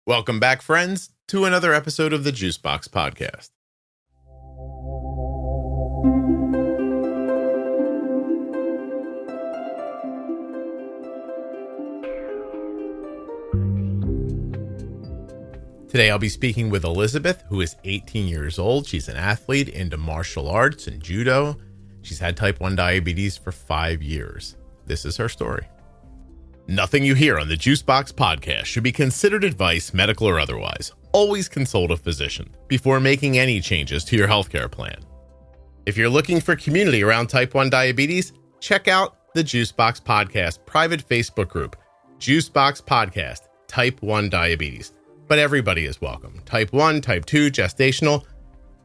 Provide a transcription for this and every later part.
Welcome back, friends, to another episode of the Juicebox Podcast. Today, I'll be speaking with Elizabeth, who is 18 years old. She's an athlete into martial arts and judo. She's had type 1 diabetes for 5 years. This is her story. Nothing you hear on the Juicebox Podcast should be considered advice, medical or otherwise. Always consult a physician before making any changes to your healthcare plan. If you're looking for community around type 1 diabetes, check out the Juicebox Podcast private Facebook group, Juicebox Podcast, Type 1 Diabetes. But everybody is welcome. Type 1, Type 2, gestational,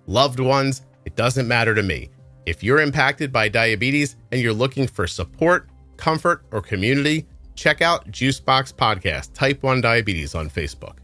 loved ones, it doesn't matter to me. If you're impacted by diabetes and you're looking for support, comfort, or community, check out Juicebox Podcast, Type 1 Diabetes on Facebook.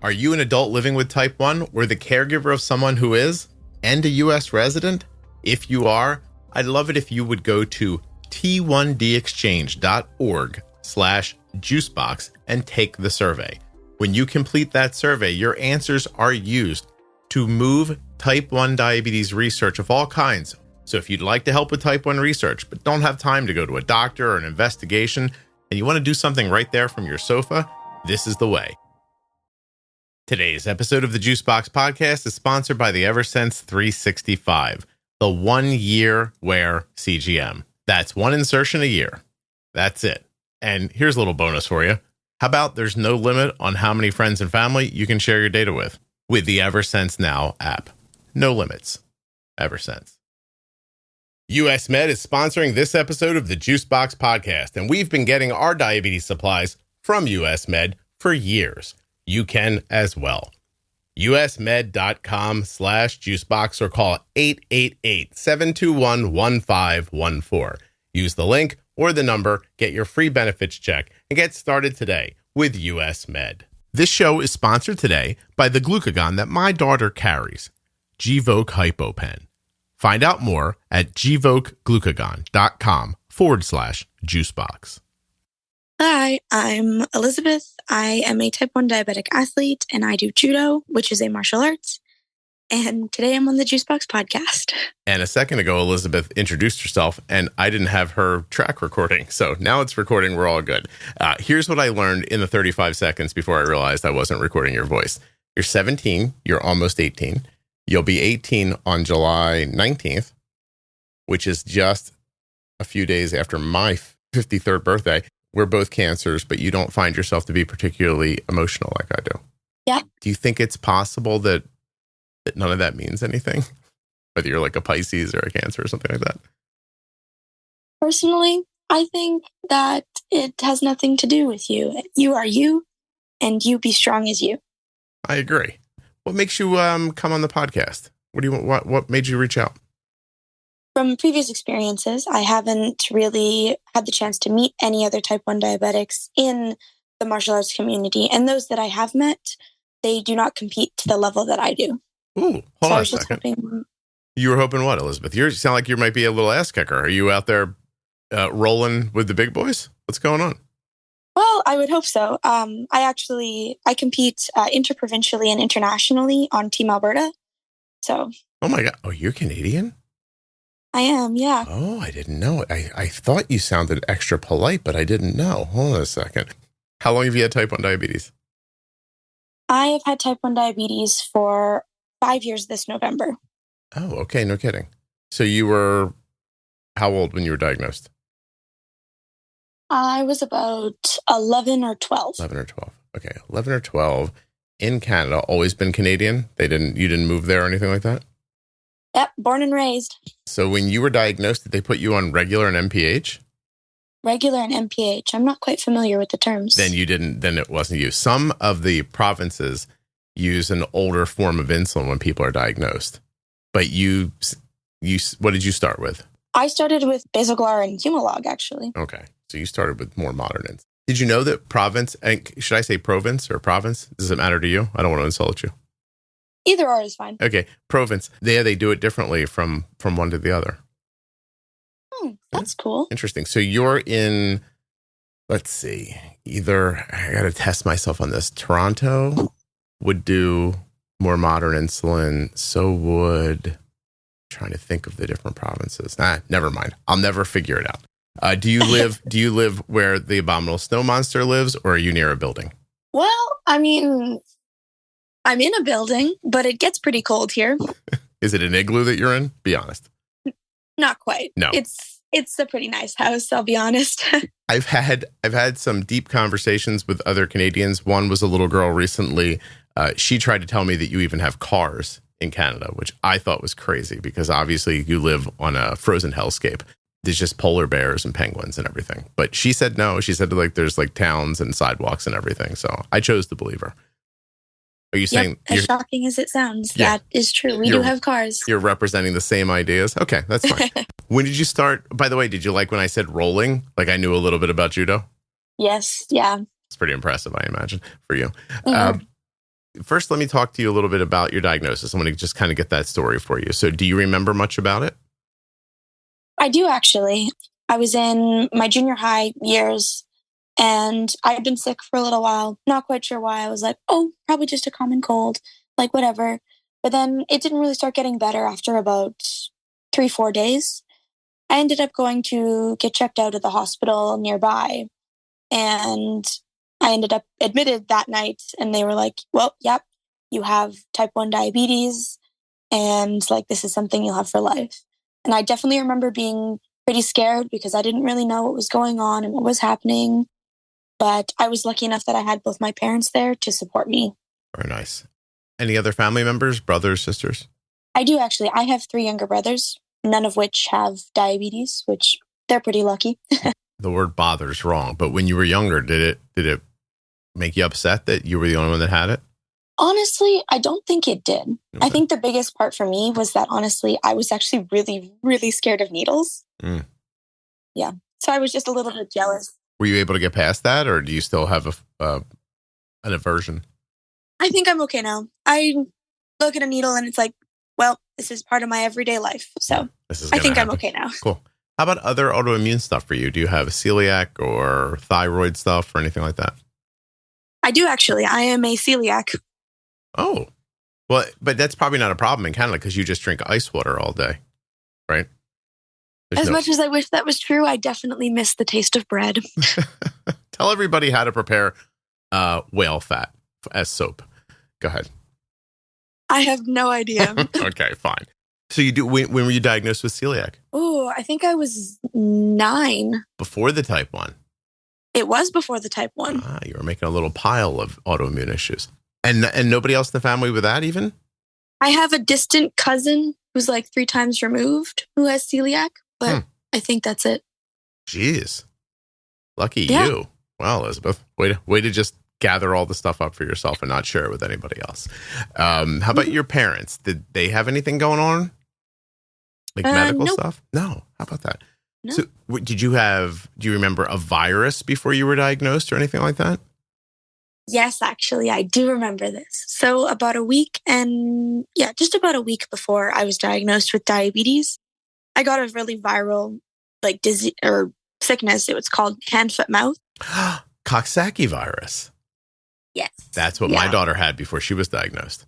Are you an adult living with type 1 or the caregiver of someone who is and a U.S. resident? If you are, I'd love it if you would go to t1dexchange.org/juicebox and take the survey. When you complete that survey, your answers are used to move type 1 diabetes research of all kinds. So if you'd like to help with type 1 research, but don't have time to go to a doctor or an investigation, and you want to do something right there from your sofa, this is the way. Today's episode of the Juicebox Podcast is sponsored by the Eversense 365, the 1-year wear CGM. That's one insertion a year. That's it. And here's a little bonus for you. How about there's no limit on how many friends and family you can share your data with the Eversense Now app. No limits. Eversense. US Med is sponsoring this episode of the Juicebox Podcast, and we've been getting our diabetes supplies from US Med for years. You can as well. usmed.com/juicebox or call 888-721-1514. Use the link or the number, get your free benefits check, and get started today with US Med. This show is sponsored today by the glucagon that my daughter carries, Gvoke HypoPen. Find out more at gvokeglucagon.com/juicebox. Hi, I'm Elizabeth. I am a type 1 diabetic athlete and I do judo, which is a martial arts. And today I'm on the Juicebox Podcast. And a second ago, Elizabeth introduced herself and I didn't have her track recording. So now it's recording. We're all good. Here's what I learned in the 35 seconds before I realized I wasn't recording your voice. You're 17. You're almost 18. You'll be 18 on July 19th, which is just a few days after my 53rd birthday. We're both cancers, but you don't find yourself to be particularly emotional like I do. Yeah. Do you think it's possible that none of that means anything? Whether you're like a Pisces or a Cancer or something like that? Personally, I think that it has nothing to do with you. You are you, and you be strong as you. I agree. What makes you come on the podcast? What made you reach out? From previous experiences, I haven't really had the chance to meet any other type 1 diabetics in the martial arts community. And those that I have met, they do not compete to the level that I do. Ooh, hold on a second. You were hoping what, Elizabeth? You sound like you might be a little ass kicker. Are you out there rolling with the big boys? What's going on? Well, I would hope so. I compete interprovincially and internationally on Team Alberta. So. Oh my God. Oh, you're Canadian? I am, yeah. Oh, I didn't know. I thought you sounded extra polite, but I didn't know. Hold on a second. How long have you had type 1 diabetes? I have had type 1 diabetes for 5 years this November. Oh, okay. No kidding. So you were how old when you were diagnosed? I was about 11 or 12. 11 or 12. Okay. 11 or 12 in Canada. Always been Canadian? You didn't move there or anything like that? Yep. Born and raised. So when you were diagnosed, did they put you on regular and MPH? Regular and MPH. I'm not quite familiar with the terms. Then it wasn't you. Some of the provinces use an older form of insulin when people are diagnosed. But what did you start with? I started with Basaglar and Humalog, actually. Okay. So you started with more modern insulin. Did you know that province, and should I say province or province? Does it matter to you? I don't want to insult you. Either or is fine. Okay. Province. They do it differently from one to the other. That's cool. Interesting. So you're in let's see. Either I got to test myself on this. Toronto would do more modern insulin. So would, trying to think of the different provinces. Never mind. I'll never figure it out. Do you live where the abominable snow monster lives, or are you near a building? Well, I mean, I'm in a building, but it gets pretty cold here. Is it an igloo that you're in? Be honest. Not quite. No. It's a pretty nice house, I'll be honest. I've had some deep conversations with other Canadians. One was a little girl recently. She tried to tell me that you even have cars in Canada, which I thought was crazy because obviously you live on a frozen hellscape. There's just polar bears and penguins and everything. But she said no. She said like there's like towns and sidewalks and everything. So I chose to believe her. Are you saying, as shocking as it sounds, that is true. We do have cars. You're representing the same ideas? Okay, that's fine. When did you start? By the way, did you like when I said rolling? Like I knew a little bit about judo? Yes, yeah. It's pretty impressive, I imagine, for you. First, let me talk to you a little bit about your diagnosis. I'm going to just kind of get that story for you. So do you remember much about it? I do, actually. I was in my junior high years, and I had been sick for a little while. Not quite sure why. I was like, oh, probably just a common cold, like whatever. But then it didn't really start getting better after about 3-4 days. I ended up going to get checked out at the hospital nearby, and I ended up admitted that night, and they were like, well, yep, you have type 1 diabetes, and like this is something you'll have for life. And I definitely remember being pretty scared because I didn't really know what was going on and what was happening. But I was lucky enough that I had both my parents there to support me. Very nice. Any other family members, brothers, sisters? I do, actually. I have 3 younger brothers, none of which have diabetes, which they're pretty lucky. The word bothers wrong, but when you were younger, did it make you upset that you were the only one that had it? Honestly, I don't think it did. Okay. I think the biggest part for me was that, honestly, I was actually really, really scared of needles. Yeah. So I was just a little bit jealous. Were you able to get past that, or do you still have an aversion? I think I'm okay now. I look at a needle and it's like, well, this is part of my everyday life. So I think I'm okay now. Cool. How about other autoimmune stuff for you? Do you have celiac or thyroid stuff or anything like that? I do, actually. I am a celiac. Oh, well, but that's probably not a problem in Canada because you just drink ice water all day, right? As much as I wish that was true, I definitely miss the taste of bread. Tell everybody how to prepare whale fat as soap. Go ahead. I have no idea. Okay, fine. So you do. When were you diagnosed with celiac? Oh, I think I was 9. Before the type 1. It was before the type 1. You were making a little pile of autoimmune issues. And nobody else in the family with that even? I have a distant cousin who's like 3 times removed who has celiac, but I think that's it. Jeez. Lucky you. Wow, Elizabeth. Way to just gather all the stuff up for yourself and not share it with anybody else. How about your parents? Did they have anything going on? Like medical stuff? No. How about that? No. So do you remember a virus before you were diagnosed or anything like that? Yes, actually, I do remember this. So just about a week before I was diagnosed with diabetes, I got a really viral disease or sickness. It was called hand, foot, mouth. Coxsackie virus. Yes. That's what my daughter had before she was diagnosed.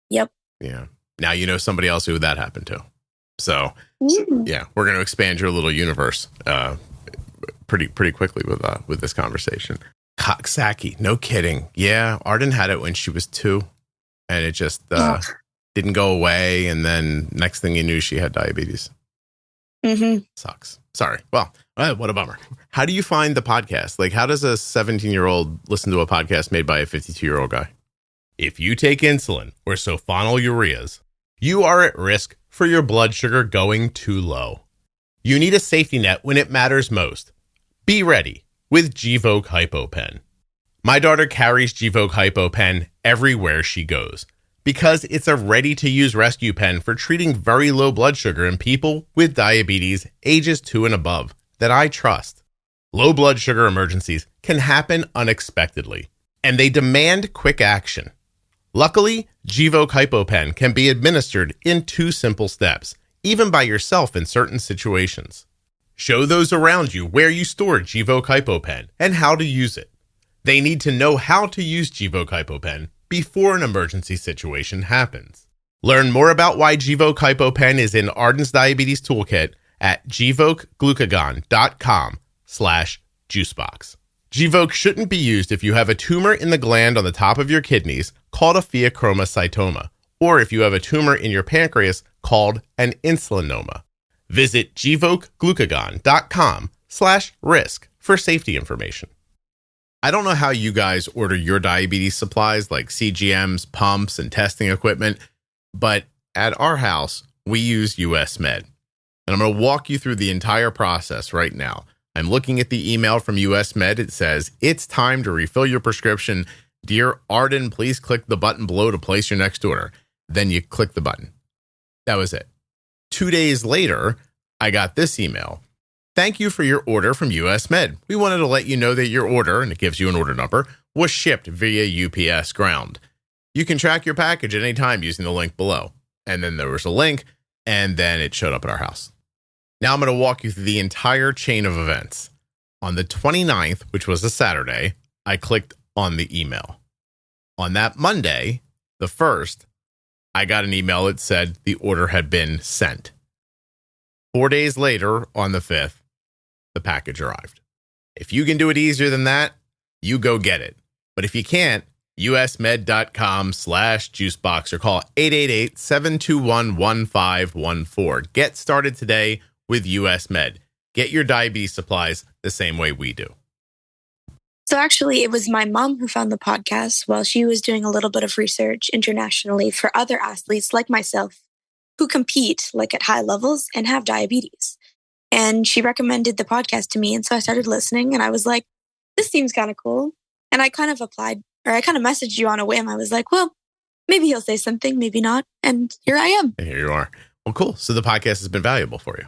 Yep. Yeah. Now you know somebody else who that happened to. So, yeah, we're going to expand your little universe pretty quickly with this conversation. Coxsackie, no kidding. Yeah, Arden had it when she was 2, and it just didn't go away. And then next thing you knew, she had diabetes. Sucks. Sorry. Well, what a bummer. How do you find the podcast? Like, how does a 17-year-old listen to a podcast made by a 52-year-old guy? If you take insulin or sulfonylureas, you are at risk for your blood sugar going too low. You need a safety net when it matters most. Be ready with Gvoke HypoPen. My daughter carries Gvoke HypoPen everywhere she goes because it's a ready-to-use rescue pen for treating very low blood sugar in people with diabetes ages 2 and above that I trust. Low blood sugar emergencies can happen unexpectedly, and they demand quick action. Luckily, Gvoke HypoPen can be administered in 2 simple steps, even by yourself in certain situations. Show those around you where you store Gvoke HypoPen and how to use it. They need to know how to use Gvoke HypoPen before an emergency situation happens. Learn more about why Gvoke HypoPen is in Arden's Diabetes Toolkit at gvokeglucagon.com/juicebox. Gvoke shouldn't be used if you have a tumor in the gland on the top of your kidneys called a pheochromocytoma, or if you have a tumor in your pancreas called an insulinoma. Visit gvokeglucagon.com/risk for safety information. I don't know how you guys order your diabetes supplies like CGMs, pumps, and testing equipment, but at our house, we use US Med. And I'm going to walk you through the entire process right now. I'm looking at the email from US Med. It says, "It's time to refill your prescription. Dear Arden, please click the button below to place your next order." Then you click the button. That was it. 2 days later, I got this email. "Thank you for your order from US Med. We wanted to let you know that your order," and it gives you an order number, "was shipped via UPS ground. You can track your package at any time using the link below." And then there was a link, and then it showed up at our house. Now I'm going to walk you through the entire chain of events. On the 29th, which was a Saturday, I clicked on the email. On that Monday, the 1st, I got an email that said the order had been sent. 4 days later, on the 5th, the package arrived. If you can do it easier than that, you go get it. But if you can't, usmed.com/juicebox or call 888-721-1514. Get started today with US Med. Get your diabetes supplies the same way we do. So actually, it was my mom who found the podcast while she was doing a little bit of research internationally for other athletes like myself who compete like at high levels and have diabetes. And she recommended the podcast to me. And so I started listening and I was like, this seems kind of cool. And I kind of applied, or I kind of messaged you on a whim. I was like, well, maybe he'll say something, maybe not. And here I am. And here you are. Well, cool. So the podcast has been valuable for you.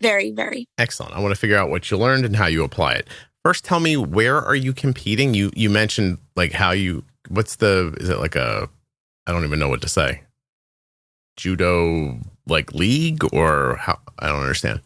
Very, very. Excellent. I want to figure out what you learned and how you apply it. First, tell me, where are you competing? You mentioned like how you, is it like I don't even know what to say. Judo like league or how? I don't understand.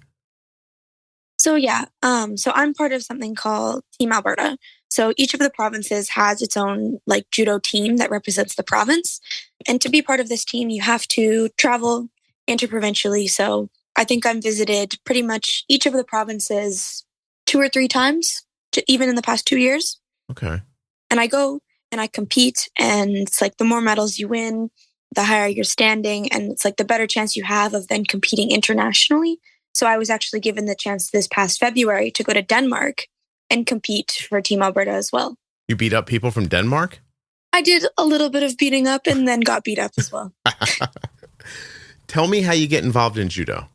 So yeah, so I'm part of something called Team Alberta. So each of the provinces has its own like judo team that represents the province. And to be part of this team, you have to travel interprovincially. So I think I'm visited pretty much each of the provinces 2 or 3 times, even in the past 2 years. Okay. And I go and I compete, and it's like the more medals you win, the higher your standing, and it's like the better chance you have of then competing internationally. So I was actually given the chance this past February to go to Denmark and compete for Team Alberta as well. You beat up people from Denmark? I did a little bit of beating up and then got beat up as well. Tell me how you get involved in judo.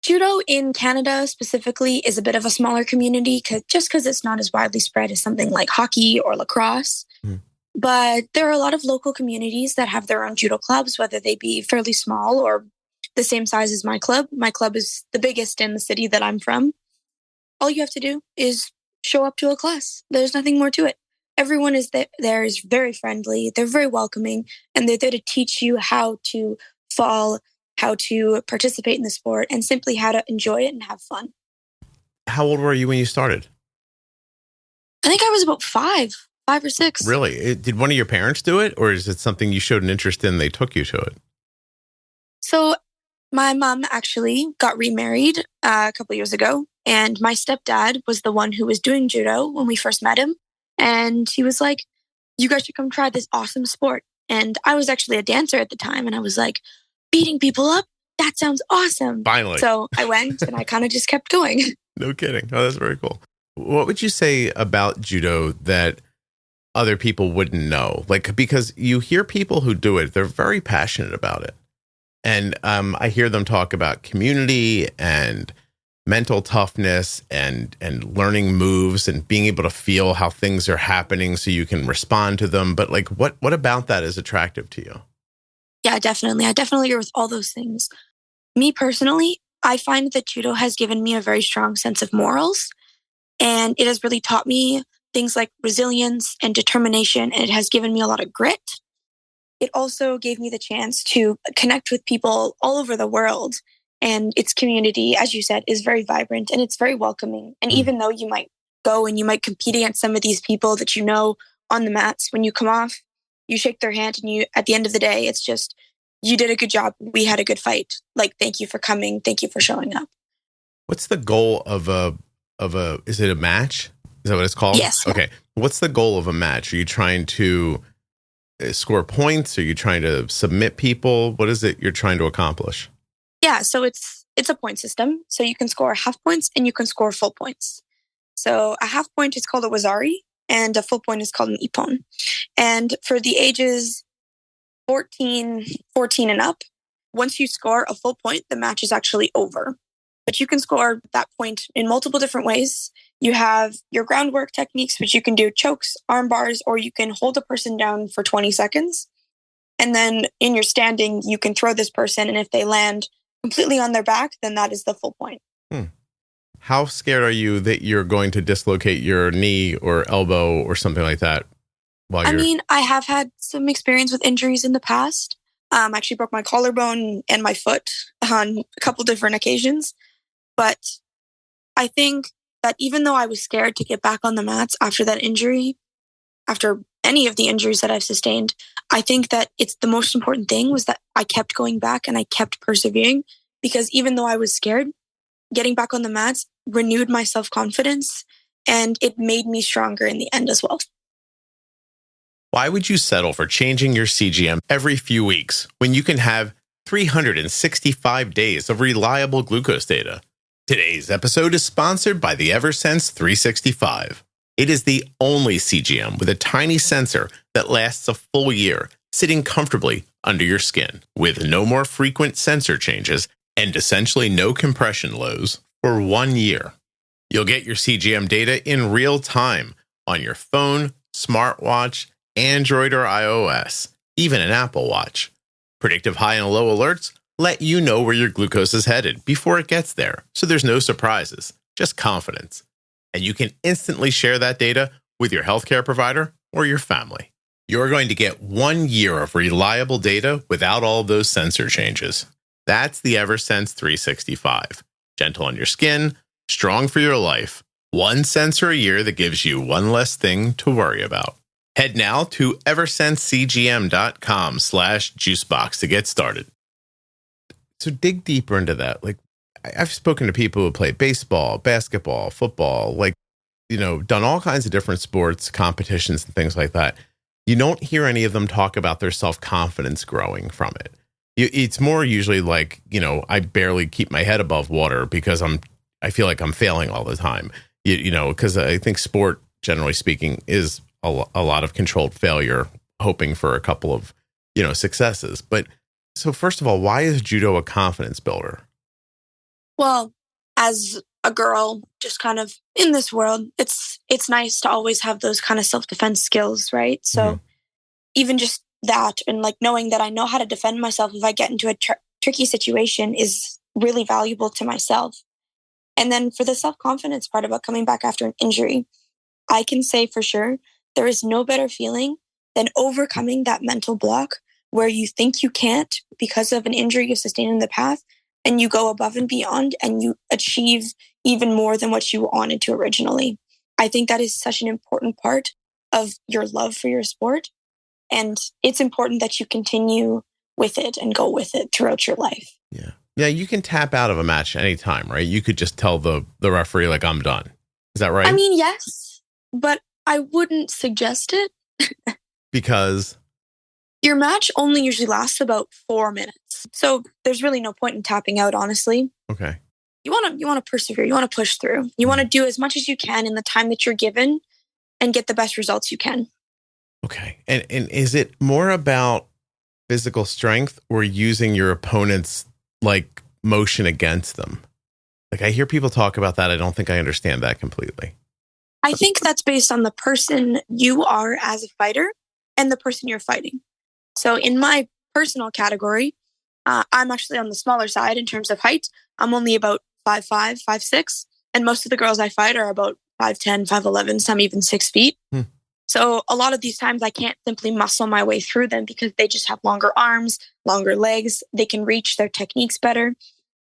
Judo in Canada specifically is a bit of a smaller community just because it's not as widely spread as something like hockey or lacrosse. Mm. But there are a lot of local communities that have their own judo clubs, whether they be fairly small or the same size as my club. My club is the biggest in the city that I'm from. All you have to do is show up to a class. There's nothing more to it. Everyone is there is very friendly. They're very welcoming, and they're there to teach you how to fall, how to participate in the sport, and simply how to enjoy it and have fun. How old were you when you started? I think I was about 5 or 6. Really? Did one of your parents do it, or is it something you showed an interest in, they took you to it? So my mom actually got remarried a couple years ago, and my stepdad was the one who was doing judo when we first met him. And he was like, you guys should come try this awesome sport. And I was actually a dancer at the time, and I was like, beating people up? That sounds awesome. Finally. So I went and I kind of just kept going. No kidding. Oh, that's very cool. What would you say about judo that other people wouldn't know? Like, because you hear people who do it, they're very passionate about it. And I hear them talk about community and mental toughness and learning moves and being able to feel how things are happening so you can respond to them. But like, what about that is attractive to you? Yeah, definitely. I definitely agree with all those things. Me personally, I find that judo has given me a very strong sense of morals, and it has really taught me things like resilience and determination, and it has given me a lot of grit. It also gave me the chance to connect with people all over the world and its community, as you said, is very vibrant and it's very welcoming. And even though you might go and you might compete against some of these people that you know on the mats, when you come off, you shake their hand and at the end of the day, it's just, you did a good job. We had a good fight. Like, thank you for coming. Thank you for showing up. What's the goal of is it a match? Is that what it's called? Yes. Okay. What's the goal of a match? Are you trying to score points? Are you trying to submit people? What is it you're trying to accomplish? Yeah. So it's a point system. So you can score half points and you can score full points. So a half point is called a wazari and a full point is called an ippon. And for the ages 14 and up, once you score a full point, the match is actually over. But you can score that point in multiple different ways. You have your groundwork techniques, which you can do chokes, arm bars, or you can hold a person down for 20 seconds. And then in your standing, you can throw this person. And if they land completely on their back, then that is the full point. How scared are you that you're going to dislocate your knee or elbow or something like that? I mean, I have had some experience with injuries in the past. I actually broke my collarbone and my foot on a couple different occasions. But I think that even though I was scared to get back on the mats after that injury, after any of the injuries that I've sustained, I think that it's the most important thing was that I kept going back and I kept persevering, because even though I was scared, getting back on the mats renewed my self-confidence and it made me stronger in the end as well. Why would you settle for changing your CGM every few weeks when you can have 365 days of reliable glucose data? Today's episode is sponsored by the Eversense 365. It is the only CGM with a tiny sensor that lasts a full year, sitting comfortably under your skin, with no more frequent sensor changes and essentially no compression lows for 1 year. You'll get your CGM data in real time on your phone, smartwatch, Android or iOS, even an Apple Watch. Predictive high and low alerts let you know where your glucose is headed before it gets there, so there's no surprises, just confidence. And you can instantly share that data with your healthcare provider or your family. You're going to get 1 year of reliable data without all of those sensor changes. That's the Eversense 365. Gentle on your skin, strong for your life. One sensor a year that gives you one less thing to worry about. Head now to eversensecgm.com/juicebox to get started. So dig deeper into that. Like, I've spoken to people who play baseball, basketball, football, like, done all kinds of different sports, competitions and things like that. You don't hear any of them talk about their self-confidence growing from it. It's more usually like, I barely keep my head above water because I feel like I'm failing all the time. Because I think sport, generally speaking, is a lot of controlled failure, hoping for a couple of, successes. But so first of all, why is judo a confidence builder? Well, as a girl, just kind of in this world, it's nice to always have those kind of self-defense skills, right? So even just that, and like knowing that I know how to defend myself if I get into a tricky situation is really valuable to myself. And then for the self-confidence part about coming back after an injury, I can say for sure, there is no better feeling than overcoming that mental block where you think you can't because of an injury you sustained in the past, and you go above and beyond and you achieve even more than what you wanted to originally. I think that is such an important part of your love for your sport. And it's important that you continue with it and go with it throughout your life. Yeah. Yeah, you can tap out of a match anytime, right? You could just tell the referee, like, I'm done. Is that right? I mean, yes, but I wouldn't suggest it. Because? Your match only usually lasts about 4 minutes. So there's really no point in tapping out, honestly. Okay. You want to persevere. You want to push through. You want to do as much as you can in the time that you're given and get the best results you can. Okay. And is it more about physical strength or using your opponent's like motion against them? Like, I hear people talk about that. I don't think I understand that completely. I think that's based on the person you are as a fighter and the person you're fighting. So in my personal category, I'm actually on the smaller side in terms of height. I'm only about 5'5", 5'6", and most of the girls I fight are about 5'10", 5'11", some even 6 feet. So a lot of these times I can't simply muscle my way through them because they just have longer arms, longer legs. They can reach their techniques better.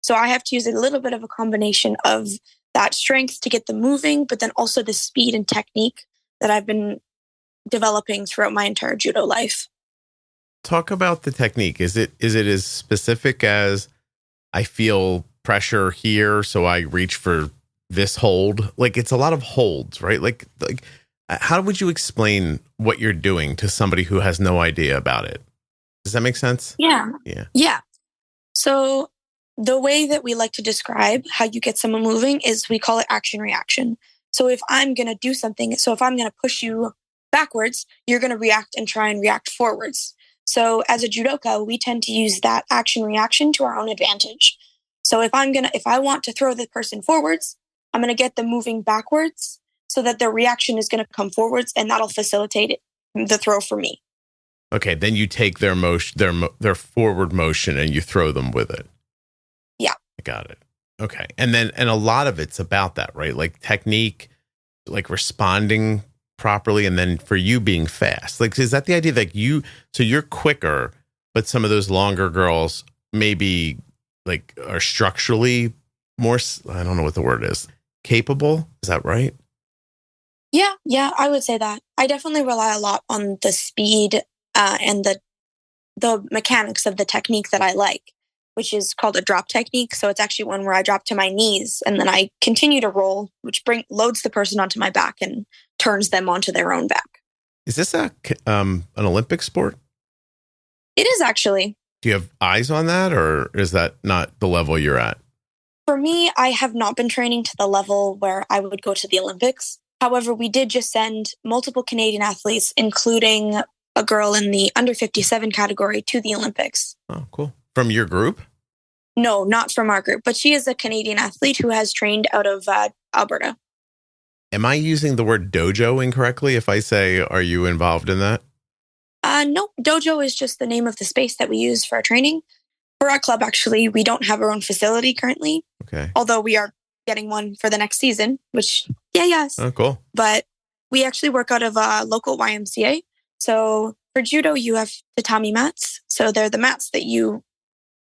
So I have to use a little bit of a combination of that strength to get them moving, but then also the speed and technique that I've been developing throughout my entire judo life. Talk about the technique. Is it as specific as I feel pressure here, so I reach for this hold? Like, it's a lot of holds, right? Like how would you explain what you're doing to somebody who has no idea about it? Does that make sense? Yeah. Yeah. So the way that we like to describe how you get someone moving is we call it action reaction. So if I'm going to do something, so if I'm going to push you backwards, you're going to react and try and react forwards. So as a judoka, we tend to use that action reaction to our own advantage. So if I want to throw the person forwards, I'm going to get them moving backwards so that their reaction is going to come forwards, and that'll facilitate the throw for me. Okay, then you take their motion, their forward motion, and you throw them with it. Yeah. I got it. Okay. And a lot of it's about that, right? Like technique, like responding properly, and then for you being fast. Like, is that the idea that so you're quicker, but some of those longer girls maybe like are structurally more, I don't know what the word is, capable? Is that right? Yeah, I would say that. I definitely rely a lot on the speed and the mechanics of the technique that I like, which is called a drop technique. So it's actually one where I drop to my knees and then I continue to roll, which loads the person onto my back and turns them onto their own back. Is this an Olympic sport? It is actually. Do you have eyes on that, or is that not the level you're at? For me, I have not been training to the level where I would go to the Olympics. However, we did just send multiple Canadian athletes, including a girl in the under 57 category, to the Olympics. Oh, cool. From your group? No, not from our group, but she is a Canadian athlete who has trained out of Alberta. Am I using the word dojo incorrectly if I say, are you involved in that? No, dojo is just the name of the space that we use for our training. For our club, actually, we don't have our own facility currently. Okay. Although we are getting one for the next season, which, yes. Oh, cool. But we actually work out of a local YMCA. So for judo, you have tatami mats. So they're the mats that you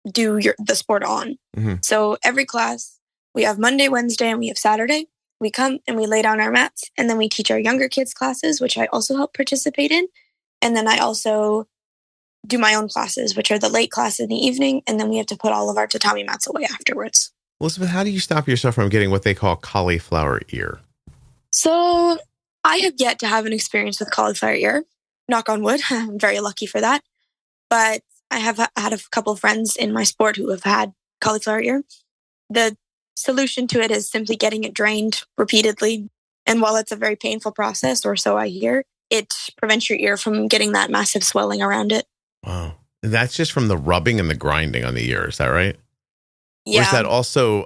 do the sport on. Mm-hmm. So every class, we have Monday, Wednesday, and we have Saturday. We come and we lay down our mats, and then we teach our younger kids classes, which I also help participate in. And then I also do my own classes, which are the late class in the evening. And then we have to put all of our tatami mats away afterwards. Elizabeth, how do you stop yourself from getting what they call cauliflower ear? So I have yet to have an experience with cauliflower ear. Knock on wood. I'm very lucky for that. But I have had a couple of friends in my sport who have had cauliflower ear. The solution to it is simply getting it drained repeatedly. And while it's a very painful process, or so I hear, it prevents your ear from getting that massive swelling around it. Wow. And that's just from the rubbing and the grinding on the ear. Is that right? Yeah. Or is that also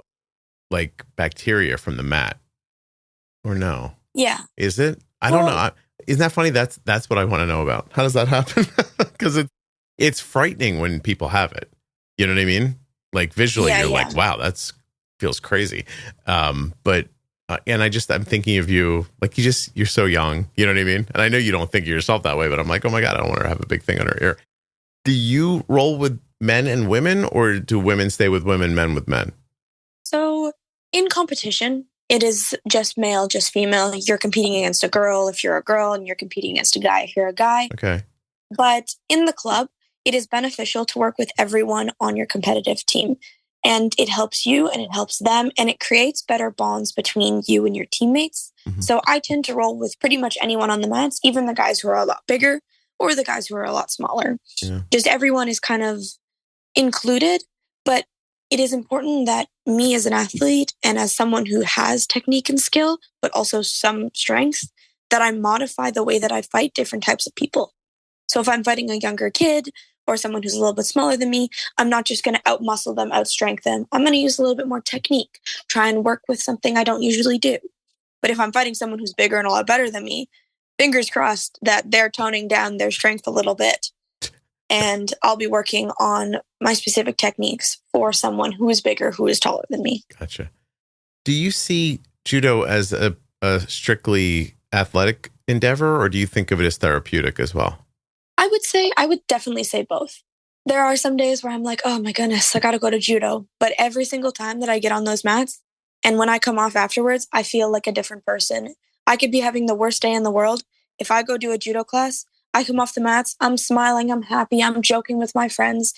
like bacteria from the mat? Or no? Yeah. Is it? I don't know. Isn't that funny? That's what I want to know about. How does that happen? Because it's frightening when people have it. You know what I mean? Like visually, you're like, wow, that's feels crazy. But and I'm thinking of you, like you're so young. You know what I mean? And I know you don't think of yourself that way, but I'm like, oh my God, I don't want her to have a big thing on her ear. Do you roll with men and women, or do women stay with women, men with men? So in competition, it is just male, just female. You're competing against a girl if you're a girl, and you're competing against a guy if you're a guy. Okay. But in the club, it is beneficial to work with everyone on your competitive team. And it helps you and it helps them, and it creates better bonds between you and your teammates. Mm-hmm. So I tend to roll with pretty much anyone on the mats, even the guys who are a lot bigger or the guys who are a lot smaller. Yeah. Just everyone is kind of included, but it is important that me as an athlete and as someone who has technique and skill, but also some strength, that I modify the way that I fight different types of people. So if I'm fighting a younger kid or someone who's a little bit smaller than me, I'm not just going to out-muscle them, out-strength them. I'm going to use a little bit more technique, try and work with something I don't usually do. But if I'm fighting someone who's bigger and a lot better than me, fingers crossed that they're toning down their strength a little bit. And I'll be working on my specific techniques for someone who is bigger, who is taller than me. Gotcha. Do you see judo as a strictly athletic endeavor, or do you think of it as therapeutic as well? I would definitely say both. There are some days where I'm like, oh my goodness, I got to go to judo. But every single time that I get on those mats and when I come off afterwards, I feel like a different person. I could be having the worst day in the world. If I go do a judo class, I come off the mats, I'm smiling, I'm happy, I'm joking with my friends.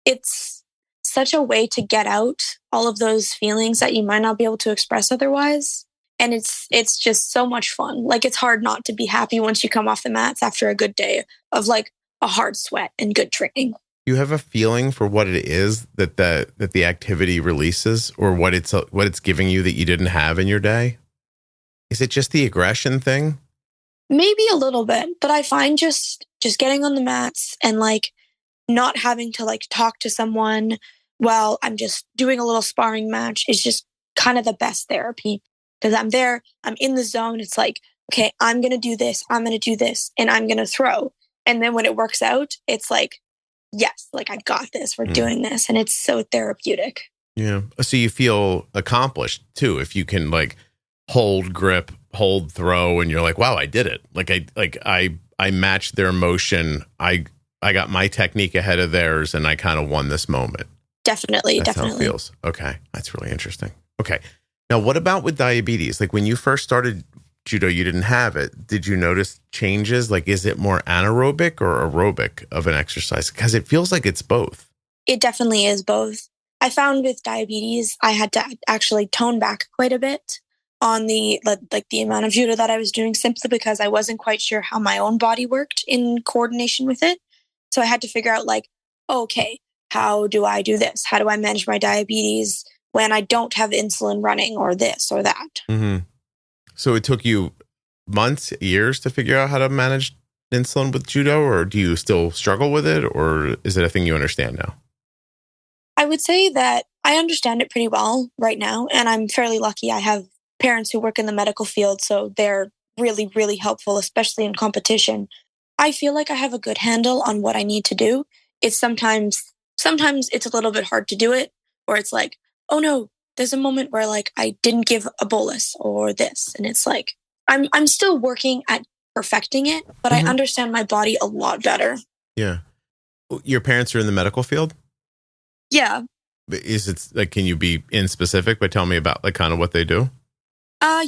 It's such a way to get out all of those feelings that you might not be able to express otherwise. And it's just so much fun. Like, it's hard not to be happy once you come off the mats after a good day of like a hard sweat and good training. You have a feeling for what it is that the activity releases, or what it's giving you that you didn't have in your day? Is it just the aggression thing? Maybe a little bit, but I find just getting on the mats and like not having to like talk to someone while I'm just doing a little sparring match is just kind of the best therapy, because I'm there, I'm in the zone. It's like, okay, I'm going to do this, I'm going to do this, and I'm going to throw. And then when it works out, it's like, yes, like I got this, we're doing this. And it's so therapeutic. Yeah. So you feel accomplished too, if you can like hold grip, hold throw, and you're like, wow, I did it. I matched their motion. I got my technique ahead of theirs, and I kind of won this moment. Definitely. That's how it feels. Okay. That's really interesting. Okay. Now, what about with diabetes? Like, when you first started judo, you didn't have it. Did you notice changes? Like, is it more anaerobic or aerobic of an exercise? Because it feels like it's both. It definitely is both. I found with diabetes, I had to actually tone back quite a bit on the amount of judo that I was doing, simply because I wasn't quite sure how my own body worked in coordination with it. So I had to figure out like, okay, how do I do this? How do I manage my diabetes when I don't have insulin running, or this or that? Mm-hmm. So it took you months, years to figure out how to manage insulin with judo, or do you still struggle with it, or is it a thing you understand now? I would say that I understand it pretty well right now, and I'm fairly lucky. I have parents who work in the medical field, so they're really, really helpful, especially in competition. I feel like I have a good handle on what I need to do. It's sometimes it's a little bit hard to do it, or it's like, oh no, there's a moment where like I didn't give a bolus or this, and it's like I'm still working at perfecting it, but I understand my body a lot better. Yeah. Your parents are in the medical field? Yeah. Is it like, can you be in specific, but tell me about like kind of what they do?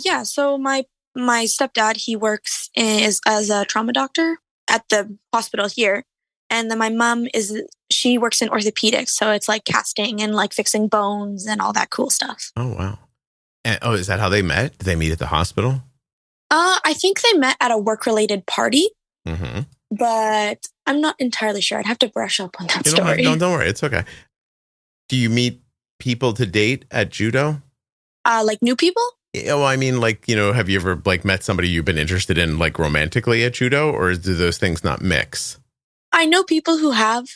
Yeah. So my stepdad, he works as a trauma doctor at the hospital here. And then my mom she works in orthopedics. So it's like casting and like fixing bones and all that cool stuff. Oh, wow. And, is that how they met? Did they meet at the hospital? I think they met at a work-related party, Mm-hmm. but I'm not entirely sure. I'd have to brush up on that story. Don't worry. It's okay. Do you meet people to date at judo? Like new people? Yeah, well, I mean, like, have you ever like met somebody you've been interested in like romantically at judo, or do those things not mix? I know people who have,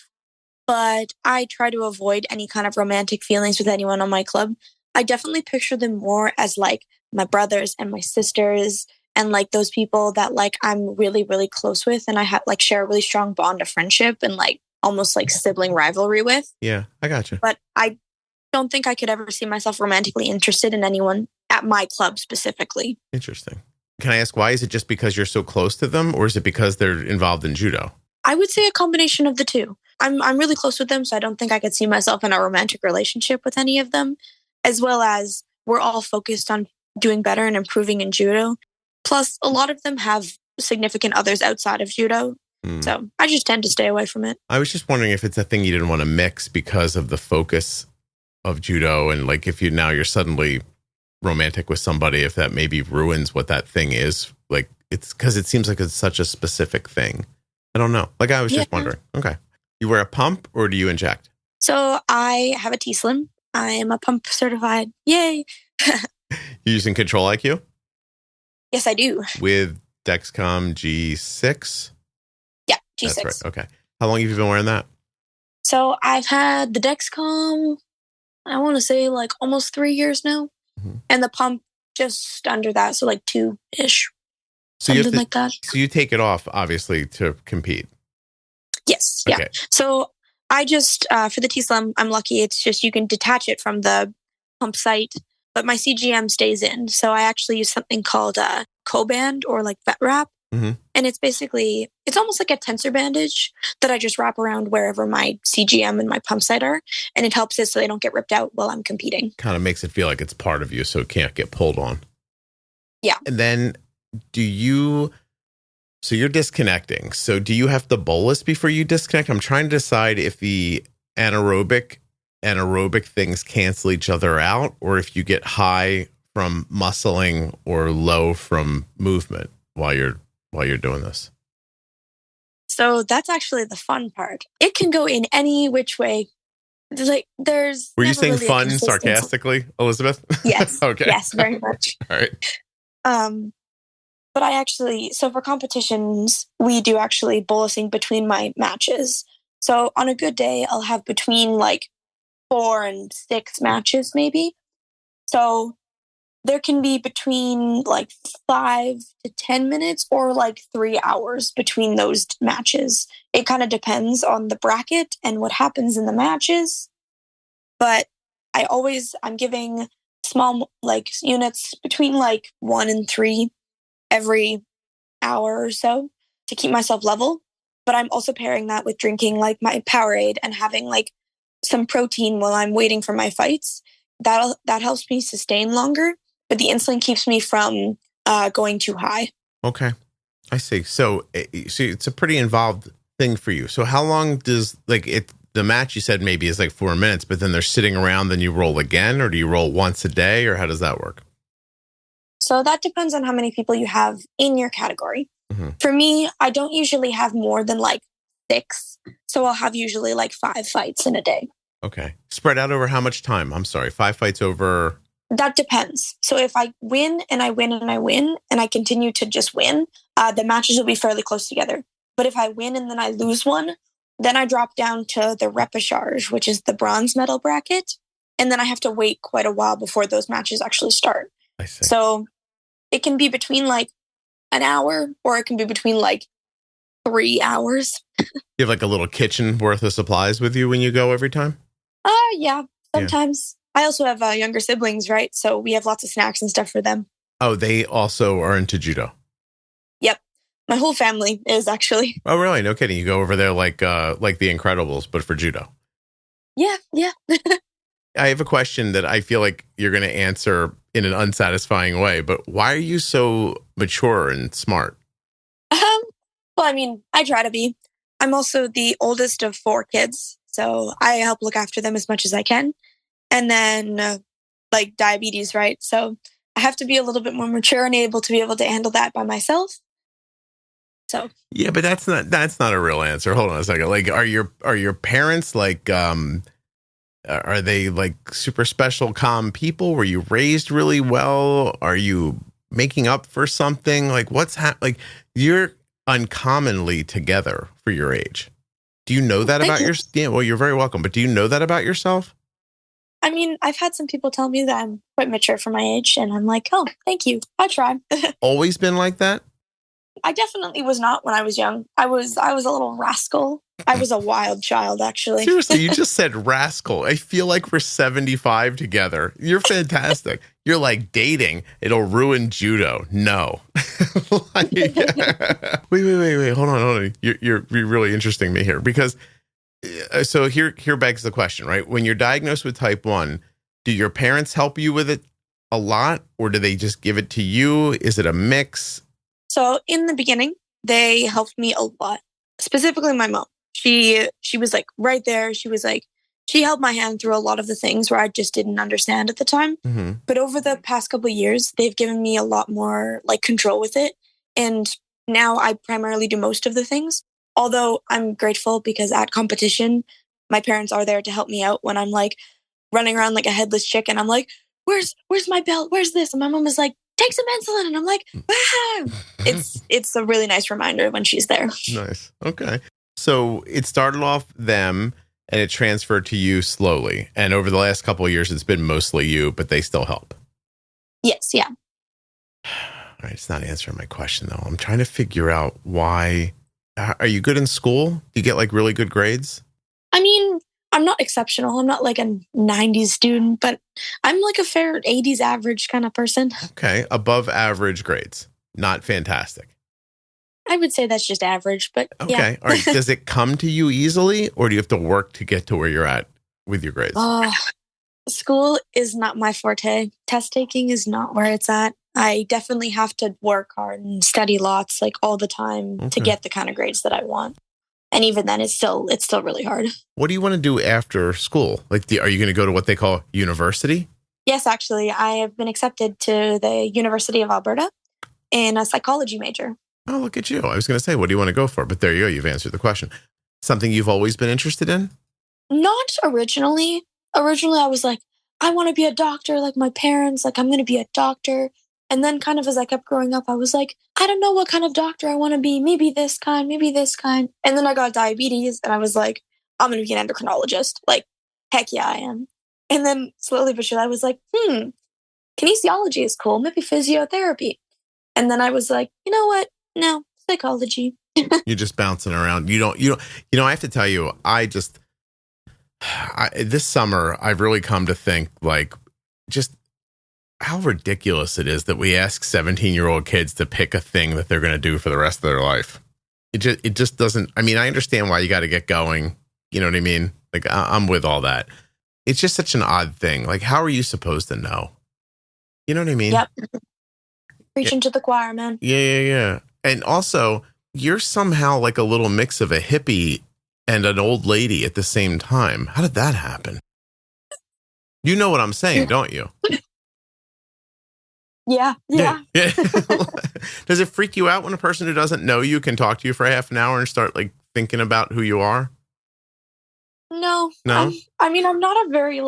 but I try to avoid any kind of romantic feelings with anyone on my club. I definitely picture them more as like my brothers and my sisters, and like those people that like I'm really, really close with, and I have like share a really strong bond of friendship and like almost like sibling rivalry with. Yeah, I got you. But I don't think I could ever see myself romantically interested in anyone at my club specifically. Interesting. Can I ask why? Is it just because you're so close to them, or is it because they're involved in judo? I would say a combination of the two. I'm really close with them, so I don't think I could see myself in a romantic relationship with any of them, as well as we're all focused on doing better and improving in judo. Plus, a lot of them have significant others outside of judo. So I just tend to stay away from it. I was just wondering if it's a thing you didn't want to mix because of the focus of judo, and like if you're suddenly romantic with somebody, if that maybe ruins what that thing is. Like, it's because it seems like it's such a specific thing. I don't know. Like, I was just wondering. Okay. You wear a pump or do you inject? So I have a T-Slim. I am a pump certified. Yay. You using Control IQ? Yes, I do. With Dexcom G6? Yeah, G6. That's right. Okay. How long have you been wearing that? So I've had the Dexcom, I want to say like almost 3 years now. Mm-hmm. And the pump just under that. So like 2-ish. So something like that. So you take it off, obviously, to compete. Yes. Okay. Yeah. So I just, for the T-Slim, I'm lucky. It's just, you can detach it from the pump site, but my CGM stays in. So I actually use something called Coband or like Vet Wrap. Mm-hmm. And it's almost like a tensor bandage that I just wrap around wherever my CGM and my pump site are. And it helps it so they don't get ripped out while I'm competing. Kind of makes it feel like it's part of you so it can't get pulled on. Yeah. And then so you're disconnecting. So do you have to bolus before you disconnect? I'm trying to decide if the anaerobic things cancel each other out, or if you get high from muscling or low from movement while you're doing this. So that's actually the fun part. It can go in any which way. There's Were you saying really fun sarcastically, Elizabeth? Yes. Okay. Yes, very much. All right. But so for competitions, we do actually bolusing between my matches. So on a good day, I'll have between 4 and 6 matches, maybe. So there can be between 5 to 10 minutes or 3 hours between those matches. It kind of depends on the bracket and what happens in the matches. But I'm giving small units between 1 and 3 every hour or so to keep myself level. But I'm also pairing that with drinking my Powerade and having some protein while I'm waiting for my fights. That helps me sustain longer, but the insulin keeps me from going too high. Okay. I see. So it's a pretty involved thing for you. So how long does the match you said maybe is 4 minutes, but then they're sitting around, then you roll again, or do you roll once a day, or how does that work? So that depends on how many people you have in your category. Mm-hmm. For me, I don't usually have more than 6. So I'll have usually 5 fights in a day. Okay. Spread out over how much time? I'm sorry. 5 fights over. That depends. So if I win and I win and I win and I continue to just win, the matches will be fairly close together. But if I win and then I lose one, then I drop down to the repechage, which is the bronze medal bracket. And then I have to wait quite a while before those matches actually start. I see. So it can be between an hour, or it can be between 3 hours. You have a little kitchen worth of supplies with you when you go every time? Yeah, sometimes. Yeah. I also have younger siblings, right? So we have lots of snacks and stuff for them. Oh, they also are into judo? Yep. My whole family is actually. Oh, really? No kidding. You go over there like the Incredibles, but for judo. Yeah. I have a question that I feel like you're going to answer in an unsatisfying way, but why are you so mature and smart? Well, I try to be. I'm also the oldest of 4 kids, so I help look after them as much as I can. And then, diabetes, right? So I have to be a little bit more mature and able to be able to handle that by myself. So yeah, but that's not a real answer. Hold on a second. Are your parents are they super special, calm people? Were you raised really well? Are you making up for something? What's happening? You're uncommonly together for your age. Do you know that about yourself? Yeah, well, you're very welcome. But do you know that about yourself? I've had some people tell me that I'm quite mature for my age, and I'm like, oh, thank you. I try. Always been like that? I definitely was not when I was young. I was a little rascal. I was a wild child, actually. Seriously, you just said rascal. I feel like we're 75 together. You're fantastic. You're like dating. It'll ruin judo. No. Wait. Hold on. You're really interesting me here because so here begs the question, right? When you're diagnosed with type 1, do your parents help you with it a lot, or do they just give it to you? Is it a mix? So in the beginning, they helped me a lot. Specifically, my mom. She was right there. She held my hand through a lot of the things where I just didn't understand at the time. Mm-hmm. But over the past couple of years, they've given me a lot more control with it. And now I primarily do most of the things. Although I'm grateful because at competition, my parents are there to help me out when I'm running around like a headless chicken. I'm like, where's my belt? Where's this? And my mom is like, take some insulin. And I'm like, ah! It's a really nice reminder when she's there. Nice. Okay. So it started off them and it transferred to you slowly. And over the last couple of years, it's been mostly you, but they still help. Yes. Yeah. All right. It's not answering my question, though. I'm trying to figure out why. Are you good in school? Do you get really good grades? I'm not exceptional. I'm not a 90s student, but I'm a fair 80s average kind of person. Okay. Above average grades. Not fantastic. I would say that's just average, but Okay. yeah. All right. Does it come to you easily, or do you have to work to get to where you're at with your grades? School is not my forte. Test taking is not where it's at. I definitely have to work hard and study lots, like all the time, to get the kind of grades that I want. And even then, it's still really hard. What do you want to do after school? Like, are you going to go to what they call university? Yes, actually, I have been accepted to the University of Alberta in a psychology major. Oh, look at you. I was going to say, what do you want to go for? But there you go. You've answered the question. Something you've always been interested in? Not originally. Originally, I was like, I want to be a doctor like my parents. Like, I'm going to be a doctor. And then kind of as I kept growing up, I was like, I don't know what kind of doctor I want to be. Maybe this kind, maybe this kind. And then I got diabetes and I was like, I'm going to be an endocrinologist. Like, heck yeah, I am. And then slowly but surely, I was like, kinesiology is cool. Maybe physiotherapy. And then I was like, you know what? No, psychology. You're just bouncing around. I have to tell you, this summer, I've really come to think like just how ridiculous it is that we ask 17-year-old kids to pick a thing that they're going to do for the rest of their life. It just doesn't. I mean, I understand why you got to get going. You know what I mean? Like, I'm with all that. It's just such an odd thing. Like, how are you supposed to know? You know what I mean? Yep. Preaching to the choir, man. Yeah. And also, you're somehow like a little mix of a hippie and an old lady at the same time. How did that happen? You know what I'm saying, don't you? Yeah. Does it freak you out when a person who doesn't know you can talk to you for half an hour and start like thinking about who you are? No. No? I'm not a very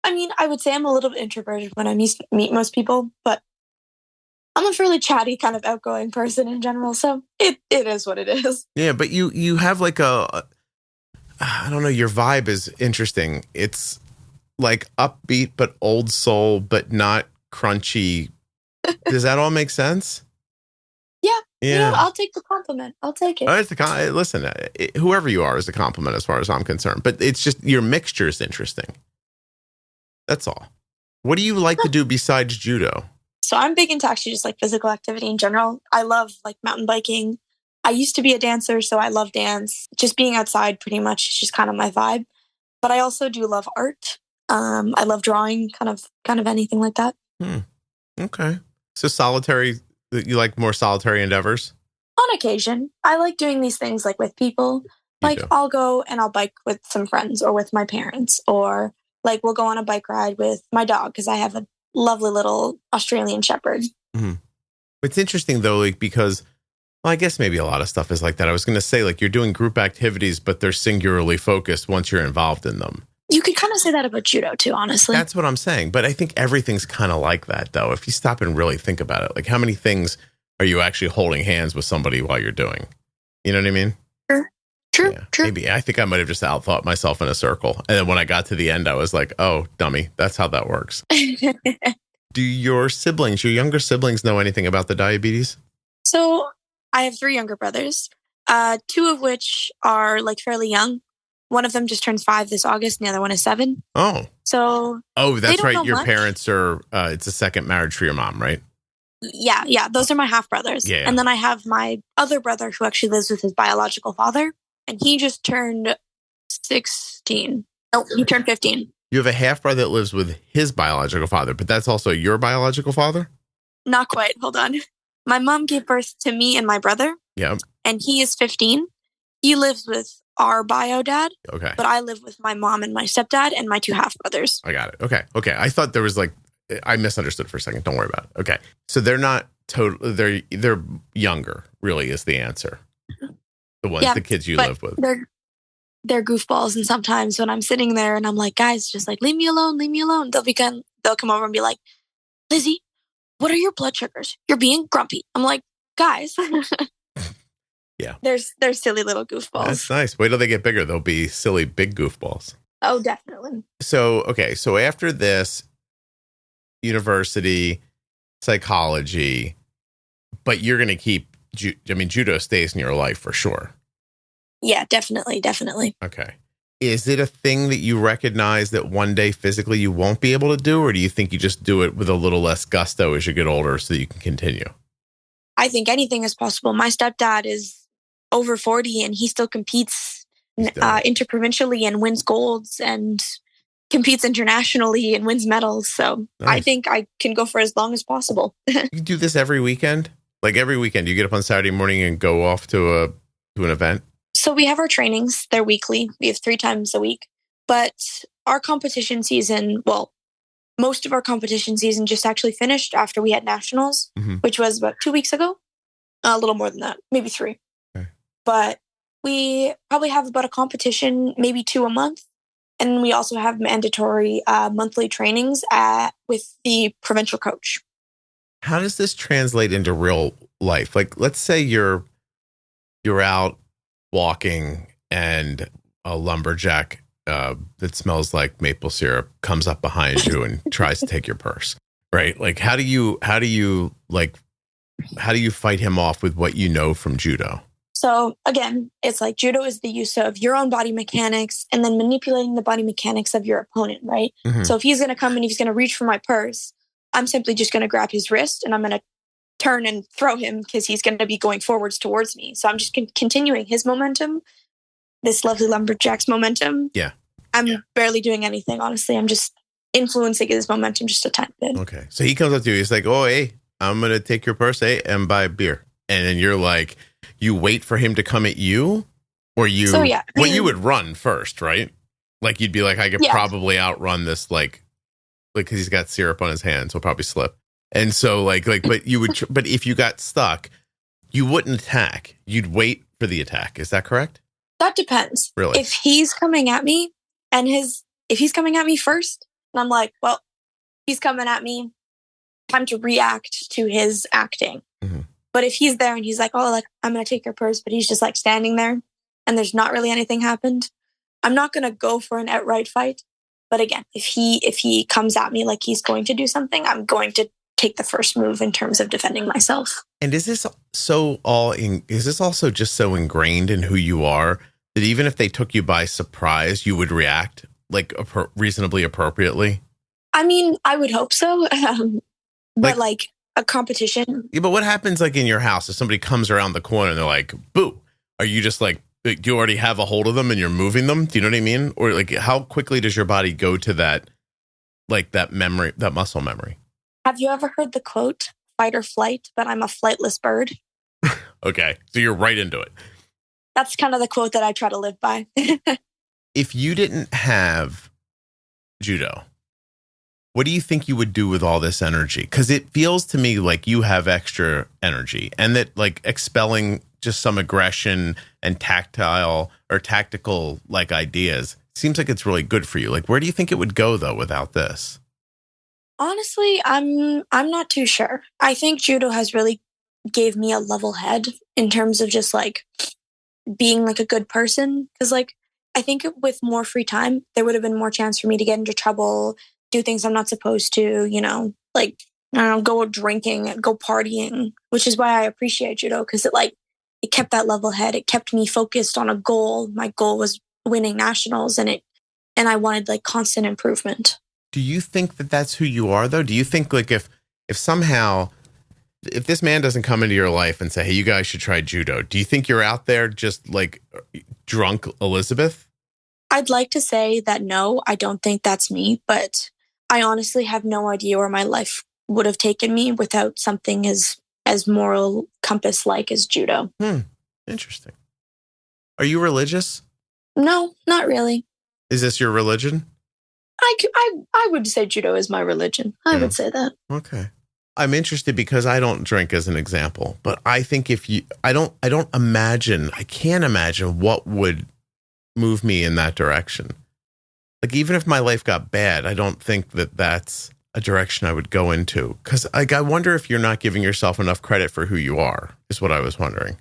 I would say I'm a little bit introverted when I meet most people, but I'm a fairly chatty kind of outgoing person in general. So it is what it is. Yeah, but you have like I don't know, your vibe is interesting. It's like upbeat, but old soul, but not crunchy. Does that all make sense? Yeah. Yeah. I'll take the compliment. I'll take it. Listen, whoever you are is a compliment as far as I'm concerned, but it's just your mixture is interesting. That's all. What do you like to do besides judo? So I'm big into actually just like physical activity in general. I love like mountain biking. I used to be a dancer, so I love dance. Just being outside pretty much is just kind of my vibe. But I also do love art. I love drawing, kind of anything like that. Okay. So solitary, you like more solitary endeavors? On occasion. I like doing these things like with people. Like I'll go and I'll bike with some friends or with my parents, or like we'll go on a bike ride with my dog because I have a lovely little Australian shepherd. Mm-hmm. It's interesting though, like because, well, I guess maybe a lot of stuff is like that. I was going to say like you're doing group activities, but they're singularly focused once you're involved in them. You could kind of say that about judo too, honestly. That's what I'm saying. But I think everything's kind of like that though. If you stop and really think about it, like how many things are you actually holding hands with somebody while you're doing? You know what I mean? True. Maybe. I think I might have just outthought myself in a circle. And then when I got to the end, I was like, oh, dummy, that's how that works. Do your younger siblings know anything about the diabetes? So I have 3 younger brothers, 2 of which are like fairly young. One of them just turns 5 this August, and the other one is 7. Oh. So. Oh, that's right. Your much. parents are, it's a second marriage for your mom, right? Yeah. Those are my half brothers. Yeah. And then I have my other brother who actually lives with his biological father. And he just turned 16. Oh, he turned 15. You have a half brother that lives with his biological father, but that's also your biological father? Not quite. Hold on. My mom gave birth to me and my brother. Yeah. And he is 15. He lives with our bio dad. Okay. But I live with my mom and my stepdad and my 2 half brothers. I got it. Okay. I thought there was like, I misunderstood for a second. Don't worry about it. Okay. So they're not they're younger, really, is the answer. The ones, the kids you live with. They're goofballs. And sometimes when I'm sitting there and I'm like, guys, just like, leave me alone. They'll come over and be like, Lizzie, what are your blood sugars? You're being grumpy. I'm like, guys. Yeah. They're silly little goofballs. That's nice. Wait till they get bigger. They'll be silly big goofballs. Oh, definitely. So after this, university, psychology, but you're going to keep, judo stays in your life for sure. Yeah, definitely. Okay. Is it a thing that you recognize that one day physically you won't be able to do, or do you think you just do it with a little less gusto as you get older so that you can continue? I think anything is possible. My stepdad is over 40 and he still competes interprovincially and wins golds and competes internationally and wins medals. So nice. I think I can go for as long as possible. You do this every weekend? Like every weekend, you get up on Saturday morning and go off to an event? So we have our trainings. They're weekly. We have 3 times a week. But our competition season, most of our competition season just actually finished after we had nationals, which was about 2 weeks ago. A little more than that, maybe 3. Okay. But we probably have about a competition, maybe 2 a month. And we also have mandatory monthly trainings with the provincial coach. How does this translate into real life? Like, let's say you're out walking and a lumberjack that smells like maple syrup comes up behind you and tries to take your purse, right? Like, how do you fight him off with what you know from judo? So again, it's like judo is the use of your own body mechanics and then manipulating the body mechanics of your opponent, right? So if he's going to come and he's going to reach for my purse, I'm simply just going to grab his wrist and I'm going to turn and throw him because he's going to be going forwards towards me. So I'm just continuing his momentum, this lovely lumberjack's momentum. Yeah. I'm barely doing anything, honestly. I'm just influencing his momentum just a tiny bit. Okay. So he comes up to you. He's like, oh, hey, I'm going to take your purse, and buy a beer. And then you're like, you wait for him to come at you? Or you, you would run first, right? Like you'd be like, I could probably outrun this, like, because he's got syrup on his hands. He'll probably slip. And so but you would, but if you got stuck, you wouldn't attack. You'd wait for the attack. Is that correct? That depends. Really? If he's coming at me if he's coming at me first, and I'm like, well, he's coming at me, time to react to his acting. But if he's there and he's like, oh, like, I'm going to take your purse, but he's just like standing there and there's not really anything happened, I'm not going to go for an outright fight. But again, if he comes at me like he's going to do something, I'm going to take the first move in terms of defending myself. And is this also just so ingrained in who you are that even if they took you by surprise, you would react like reasonably appropriately? I mean, I would hope so. But like a competition. Yeah, but what happens like in your house if somebody comes around the corner and they're like, boo? Are you just like, do you already have a hold of them and you're moving them? Do you know what I mean? Or like, how quickly does your body go to that, like that memory, that muscle memory? Have you ever heard the quote, fight or flight, but I'm a flightless bird? Okay. So you're right into it. That's kind of the quote that I try to live by. If you didn't have judo, what do you think you would do with all this energy? Because it feels to me like you have extra energy and that like expelling just some aggression and tactical like ideas seems like it's really good for you. Like, where do you think it would go though without this? Honestly, I'm not too sure. I think judo has really gave me a level head in terms of just like being like a good person. Because like I think with more free time, there would have been more chance for me to get into trouble, do things I'm not supposed to, like, I don't know, go drinking, go partying, which is why I appreciate judo because it kept that level head. It kept me focused on a goal. My goal was winning nationals and I wanted like constant improvement. Do you think that that's who you are though? Do you think like if somehow, if this man doesn't come into your life and say, hey, you guys should try judo, do you think you're out there just like drunk Elizabeth? I'd like to say that no, I don't think that's me, but I honestly have no idea where my life would have taken me without something as moral compass like as judo. Interesting. Are you religious? No, not really. Is this your religion? I would say judo is my religion. I would say that. Okay. I'm interested because I don't drink as an example, but I think I can't imagine what would move me in that direction. Like, even if my life got bad, I don't think that that's a direction I would go into. Because I wonder if you're not giving yourself enough credit for who you are, is what I was wondering.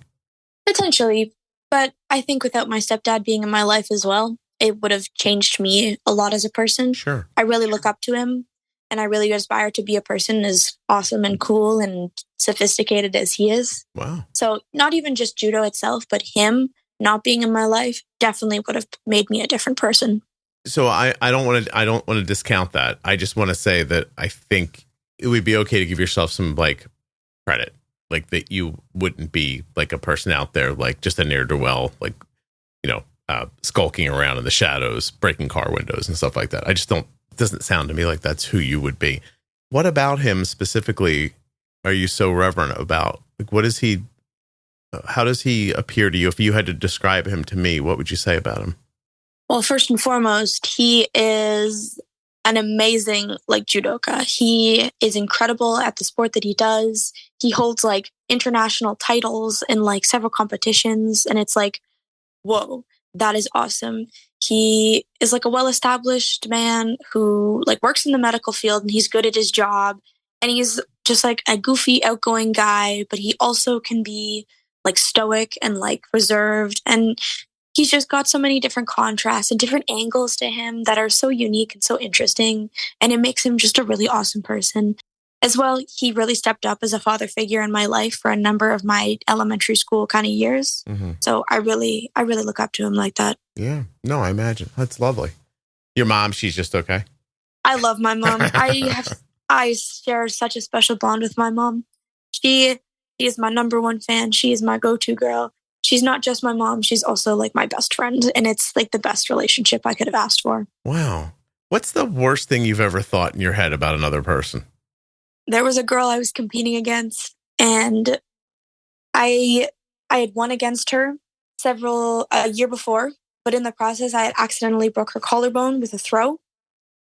Potentially. But I think without my stepdad being in my life as well, it would have changed me a lot as a person. Sure. I really look up to him and I really aspire to be a person as awesome and cool and sophisticated as he is. Wow. So not even just judo itself, but him not being in my life definitely would have made me a different person. So I don't want to discount that. I just want to say that I think it would be okay to give yourself some like credit. like that you wouldn't be like a person out there, like just a ne'er-do-well, like, skulking around in the shadows, breaking car windows and stuff like that. I just don't, it doesn't sound to me like that's who you would be. What about him specifically are you so reverent about? Like, what is he, how does he appear to you? If you had to describe him to me, what would you say about him? Well, first and foremost, he is an amazing judoka. He is incredible at the sport that he does. He holds international titles in several competitions, and it's whoa, that is awesome. He is a well-established man who works in the medical field, and he's good at his job, and he's just a goofy, outgoing guy, but he also can be stoic and reserved, and he's just got so many different contrasts and different angles to him that are so unique and so interesting. And it makes him just a really awesome person. As well, he really stepped up as a father figure in my life for a number of my elementary school kind of years. Mm-hmm. So I really look up to him like that. Yeah. No, I imagine. That's lovely. Your mom, she's just okay? I love my mom. I share such a special bond with my mom. She is my number one fan. She is my go-to girl. She's not just my mom. She's also my best friend. And it's the best relationship I could have asked for. Wow. What's the worst thing you've ever thought in your head about another person? There was a girl I was competing against, and I had won against her a year before, but in the process, I had accidentally broke her collarbone with a throw.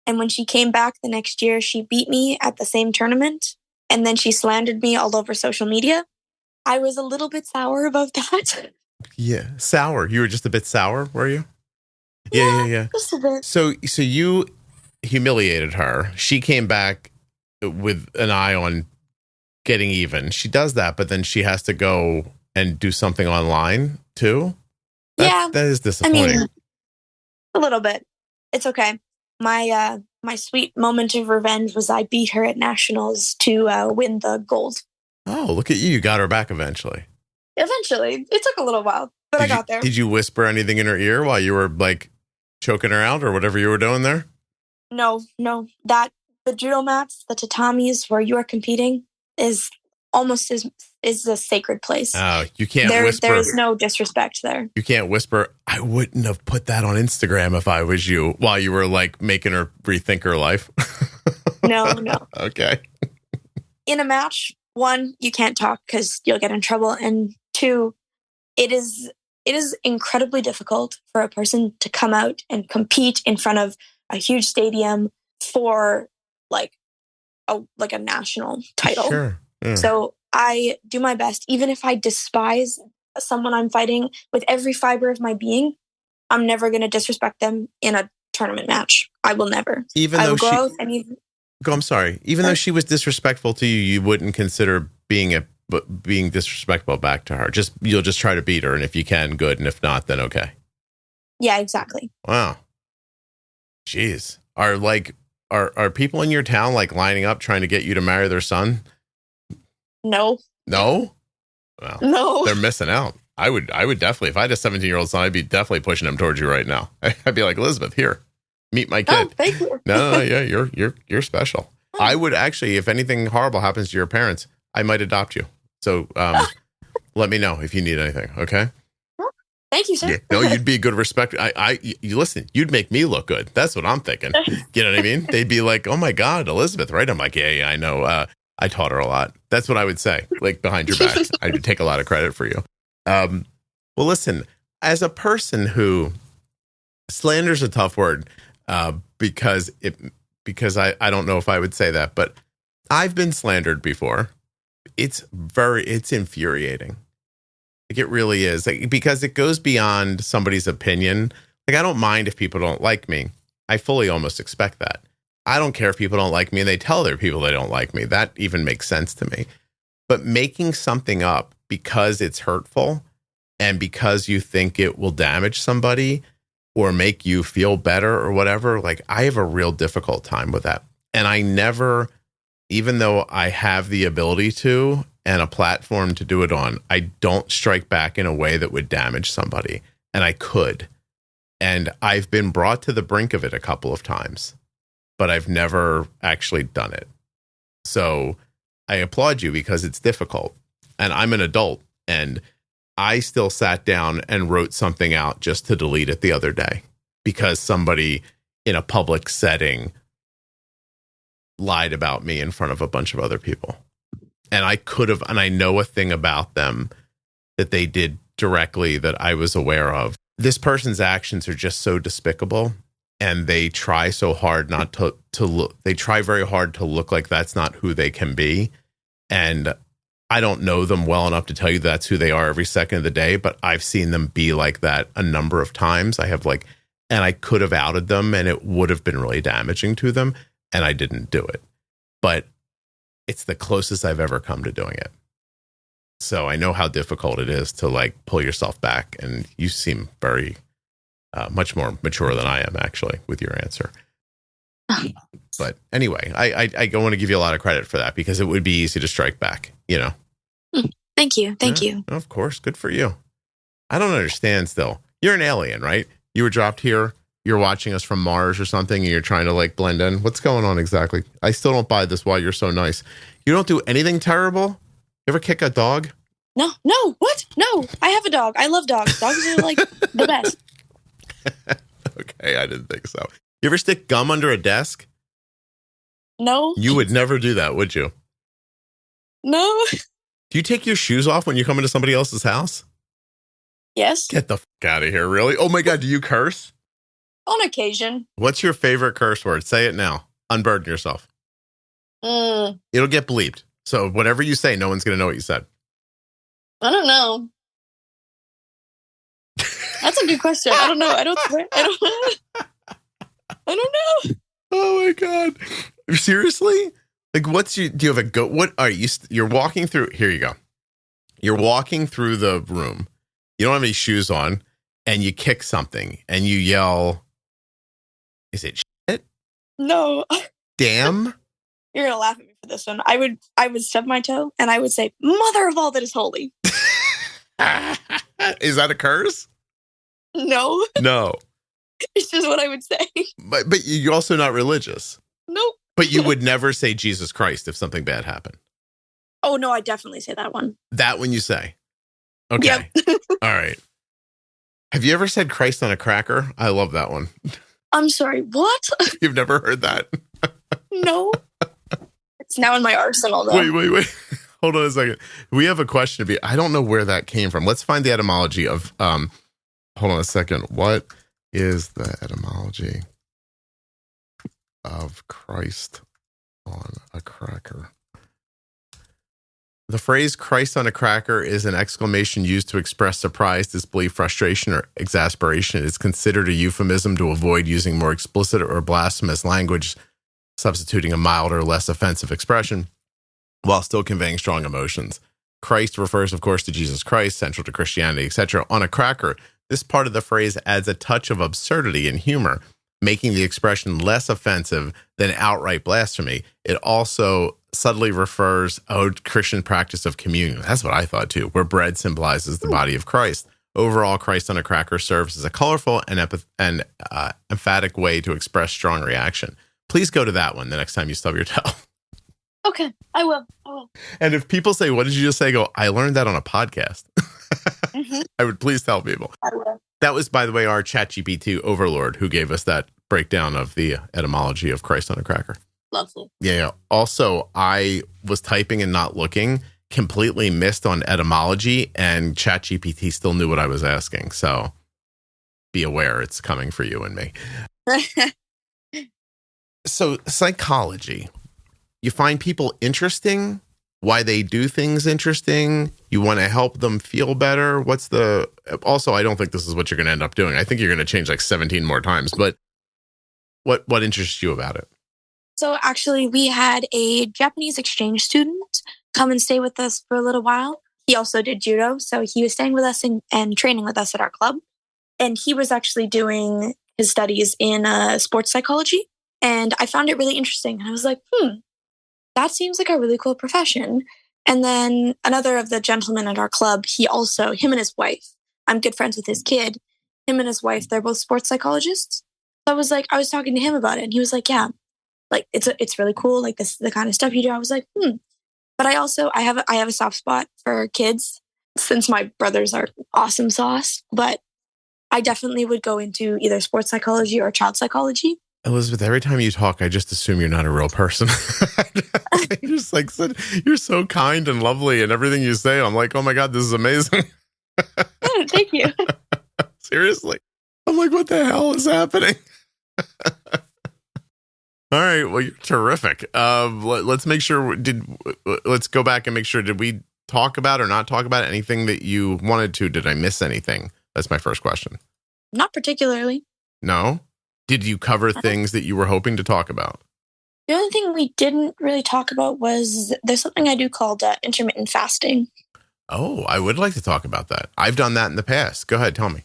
And when she came back the next year, she beat me at the same tournament. And then she slandered me all over social media. I was a little bit sour about that. Yeah. Sour. You were just a bit sour, were you? Yeah. Just a bit. So you humiliated her. She came back with an eye on getting even. She does that, but then she has to go and do something online too. That is disappointing. I mean, a little bit. It's okay. My sweet moment of revenge was I beat her at nationals to win the gold. Oh, look at you. You got her back eventually. Eventually. It took a little while, but I got there. Did you whisper anything in her ear while you were choking her out or whatever you were doing there? No. The judo mats, the tatamis where you are competing is almost is a sacred place. Oh, you can't whisper. There is no disrespect there. You can't whisper, I wouldn't have put that on Instagram if I was you, while you were making her rethink her life. No. Okay. In a match, 1, you can't talk because you'll get in trouble. And 2, it is incredibly difficult for a person to come out and compete in front of a huge stadium for a national title. Sure. Yeah. So I do my best, even if I despise someone I'm fighting with every fiber of my being, I'm never going to disrespect them in a tournament match. I will never. I'm sorry. Even though she was disrespectful to you, you wouldn't consider being disrespectful back to her. You'll just try to beat her, and if you can, good, and if not, then okay. Yeah, exactly. Wow. Jeez. Are people in your town lining up trying to get you to marry their son? No. No? Well, no. They're missing out. I would definitely, if I had a 17-year-old son, I'd be definitely pushing him towards you right now. I'd be like, Elizabeth, here, meet my kid. Oh, thank you. No, yeah, you're special. I would actually, if anything horrible happens to your parents, I might adopt you. So let me know if you need anything. Okay. Thank you, sir. Yeah, no, you'd be a good respect. You listen, you'd make me look good. That's what I'm thinking. You know what I mean? They'd be like, oh my God, Elizabeth, right? I'm like, yeah, I know. I taught her a lot. That's what I would say, behind your back. I would take a lot of credit for you. Well, listen, as a person who slander's a tough word, because I don't know if I would say that, but I've been slandered before. It's infuriating. It really is, because it goes beyond somebody's opinion. I don't mind if people don't like me. I fully almost expect that. I don't care if people don't like me and they tell other people they don't like me. That even makes sense to me. But making something up because it's hurtful and because you think it will damage somebody or make you feel better or whatever, I have a real difficult time with that. And I never, even though I have the ability to and a platform to do it on, I don't strike back in a way that would damage somebody. And I could. And I've been brought to the brink of it a couple of times, but I've never actually done it. So I applaud you because it's difficult. and I'm an adult, and I still sat down and wrote something out just to delete it the other day because somebody in a public setting lied about me in front of a bunch of other people. And I could have, and I know a thing about them that they did directly that I was aware of. This person's actions are just so despicable, and they try so hard not to look, they try very hard to look like that's not who they can be. And I don't know them well enough to tell you that's who they are every second of the day, but I've seen them be like that a number of times. And I could have outed them and it would have been really damaging to them, and I didn't do it. But it's the closest I've ever come to doing it. So I know how difficult it is to like pull yourself back, and you seem very much more mature than I am actually with your answer. But anyway, I don't want to give you a lot of credit for that because it would be easy to strike back, you know. Thank you. Thank you. Of course. Good for you. I don't understand still. You're an alien, right? You were dropped here. You're watching us from Mars or something, and you're trying to like blend in. What's going on exactly? I still don't buy this. Why you're so nice. You don't do anything terrible? You ever kick a dog? No. What? No, I have a dog. I love dogs. Dogs are like the best. Okay, I didn't think so. You ever stick gum under a desk? No. You would never do that, would you? No. Do you take your shoes off when you come into somebody else's house? Yes. Get the fuck out of here, really? Oh my God, do you curse? On occasion. What's your favorite curse word? Say it now. Unburden yourself. It'll get bleeped. So whatever you say, no one's going to know what you said. I don't know. That's a good question. I don't know. I don't know. Oh my God. Seriously? Like do you have a goat? What are you? You're walking through. Here you go. You're walking through the room. You don't have any shoes on, and you kick something and you yell, is it shit? No. Damn. You're going to laugh at me for this one. I would stub my toe and I would say, mother of all that is holy. Is that a curse? No. No. It's just what I would say. But you're also not religious. Nope. But you would never say Jesus Christ if something bad happened. Oh, no, I definitely say that one. That one you say. Okay. Yep. All right. Have you ever said Christ on a cracker? I love that one. I'm sorry, what? You've never heard that? No. It's now in my arsenal, though. Wait. Hold on a second. We have a question to be. I don't know where that came from. Let's find the etymology of, hold on a second. What is the etymology of Christ on a cracker? The phrase Christ on a cracker is an exclamation used to express surprise, disbelief, frustration, or exasperation. It is considered a euphemism to avoid using more explicit or blasphemous language, substituting a milder, less offensive expression, while still conveying strong emotions. Christ refers, of course, to Jesus Christ, central to Christianity, etc. On a cracker, this part of the phrase adds a touch of absurdity and humor, making the expression less offensive than outright blasphemy. It also subtly refers Christian practice of communion. That's what I thought too, where bread symbolizes the body of Christ. Overall, Christ on a cracker serves as a colorful and emphatic way to express strong reaction. Please go to that one the next time you stub your toe. Okay, I will. And if people say, what did you just say? Go, I learned that on a podcast. Mm-hmm. I would please tell people. I will. That was, by the way, our ChatGPT overlord who gave us that breakdown of the etymology of Christ on a cracker. Lovely. Yeah. Also, I was typing and not looking, completely missed on etymology, and ChatGPT still knew what I was asking. So be aware it's coming for you and me. So psychology, you find people interesting, why they do things interesting. You want to help them feel better. Also, I don't think this is what you're going to end up doing. I think you're going to change like 17 more times, but what interests you about it? So actually, we had a Japanese exchange student come and stay with us for a little while. He also did judo. So he was staying with us and training with us at our club. And he was actually doing his studies in sports psychology. And I found it really interesting. And I was like, that seems like a really cool profession. And then another of the gentlemen at our club, him and his wife, I'm good friends with his kid, him and his wife, they're both sports psychologists. So I was talking to him about it, and he was like, yeah, like it's really cool. Like this is the kind of stuff you do. I was like, But I have a soft spot for kids since my brothers are awesome sauce. But I definitely would go into either sports psychology or child psychology. Elizabeth, every time you talk, I just assume you're not a real person. You're just like, you're so kind and lovely, and everything you say, I'm like, oh my God, this is amazing. Thank you. Seriously. I'm like, what the hell is happening? All right. Well, you're terrific. Let's make sure, let's go back and make sure, did we talk about or not talk about anything that you wanted to? Did I miss anything? That's my first question. Not particularly. No? Did you cover things that you were hoping to talk about? The only thing we didn't really talk about was there's something I do called intermittent fasting. Oh, I would like to talk about that. I've done that in the past. Go ahead, tell me.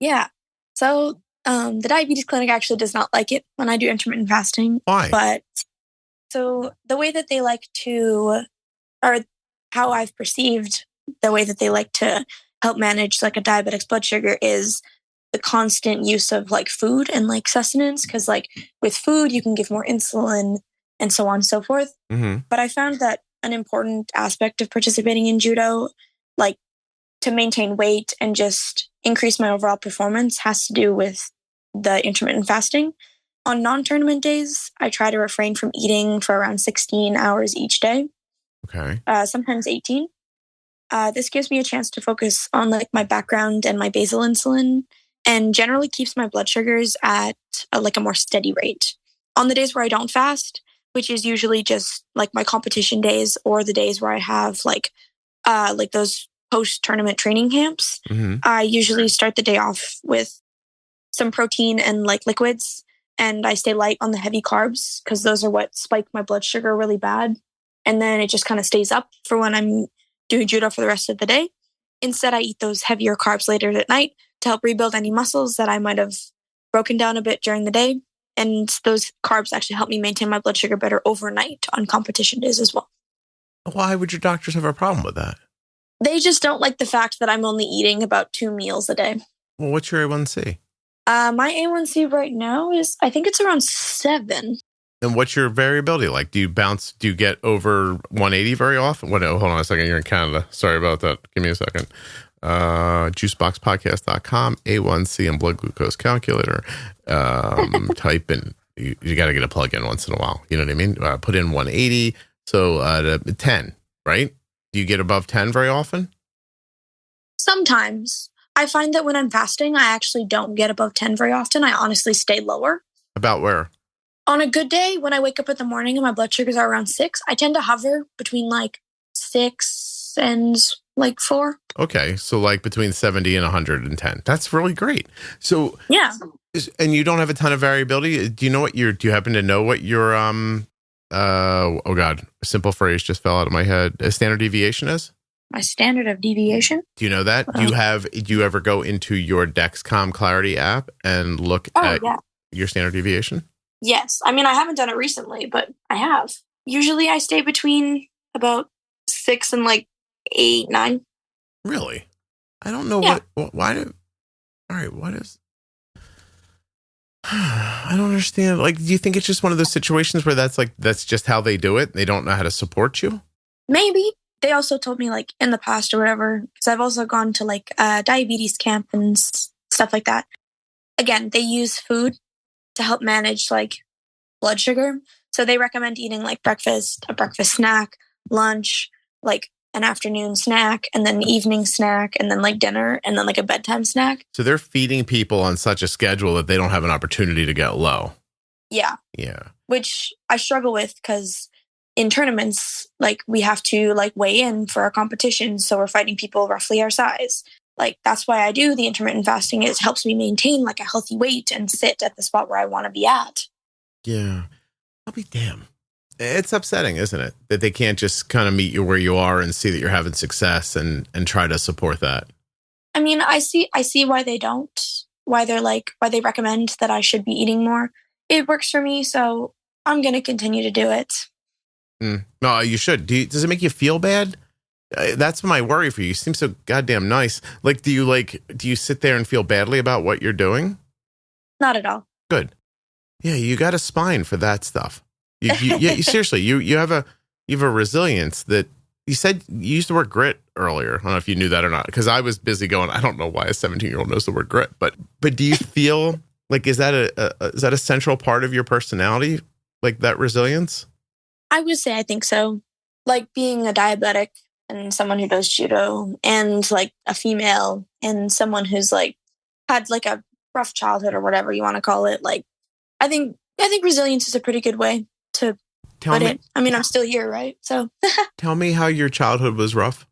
Yeah. So the diabetes clinic actually does not like it when I do intermittent fasting. Why? But so the way that they like to, or how I've perceived the way that they like to help manage like a diabetic's blood sugar is the constant use of like food and like sustenance. Because like with food, you can give more insulin and so on and so forth. Mm-hmm. But I found that an important aspect of participating in judo, like to maintain weight and just increase my overall performance, has to do with the intermittent fasting. On non-tournament days, I try to refrain from eating for around 16 hours each day. Okay. Sometimes 18. This gives me a chance to focus on like my background and my basal insulin, and generally keeps my blood sugars at like a more steady rate. On the days where I don't fast, which is usually just like my competition days or the days where I have like those post-tournament training camps, Mm-hmm. I usually start the day off with some protein and like liquids, and I stay light on the heavy carbs because those are what spike my blood sugar really bad. And then it just kind of stays up for when I'm doing judo for the rest of the day. Instead, I eat those heavier carbs later at night to help rebuild any muscles that I might have broken down a bit during the day. And those carbs actually help me maintain my blood sugar better overnight on competition days as well. Why would your doctors have a problem with that? They just don't like the fact that I'm only eating about 2 meals a day. Well, what's your A1C? My A1C right now is, I think it's around 7. And what's your variability like? Do you get over 180 very often? Hold on a second. You're in Canada. Sorry about that. Give me a second. Juiceboxpodcast.com, A1C and blood glucose calculator. Type in, you got to get a plug in once in a while. You know what I mean? Put in 180. So 10, right? Do you get above 10 very often? Sometimes. I find that when I'm fasting, I actually don't get above 10 very often. I honestly stay lower. About where? On a good day, when I wake up in the morning and my blood sugars are around 6, I tend to hover between like 6 and like 4. Okay. So like between 70 and 110. That's really great. So yeah. And you don't have a ton of variability. Do you happen to know what your, oh God, a simple phrase just fell out of my head. A standard deviation is? My standard of deviation? Do you know that? Do you ever go into your Dexcom Clarity app and look at your standard deviation? Yes. I mean, I haven't done it recently, but I have. Usually I stay between about 6 and like 8, 9. Really? I don't know what is, I don't understand. Like, do you think it's just one of those situations where that's just how they do it? They don't know how to support you? Maybe. They also told me like in the past or whatever, because I've also gone to like diabetes camp and stuff like that. Again, they use food to help manage like blood sugar. So they recommend eating like breakfast, a breakfast snack, lunch, like an afternoon snack, and then an evening snack, and then like dinner, and then like a bedtime snack. So they're feeding people on such a schedule that they don't have an opportunity to get low. Yeah. Yeah. Which I struggle with because in tournaments, like we have to like weigh in for our competition. So we're fighting people roughly our size. Like that's why I do the intermittent fasting. It helps me maintain like a healthy weight and sit at the spot where I want to be at. Yeah. I'll be damned. It's upsetting, isn't it? That they can't just kind of meet you where you are and see that you're having success and try to support that. I mean, I see why they don't, why they recommend that I should be eating more. It works for me. So I'm going to continue to do it. No, you should. Does it make you feel bad? That's my worry for you. You seem so goddamn nice. Like, do you sit there and feel badly about what you're doing? Not at all. Good. Yeah, you got a spine for that stuff. You seriously, you have you have a resilience that you said you used the word grit earlier. I don't know if you knew that or not, because I was busy going, I don't know why a 17-year-old knows the word grit, but do you feel like, is that a central part of your personality? Like that resilience? I would say I think so. Like being a diabetic and someone who does judo and like a female and someone who's like had like a rough childhood or whatever you want to call it. Like I think resilience is a pretty good way to put it. I mean, I'm still here, right? So tell me how your childhood was rough.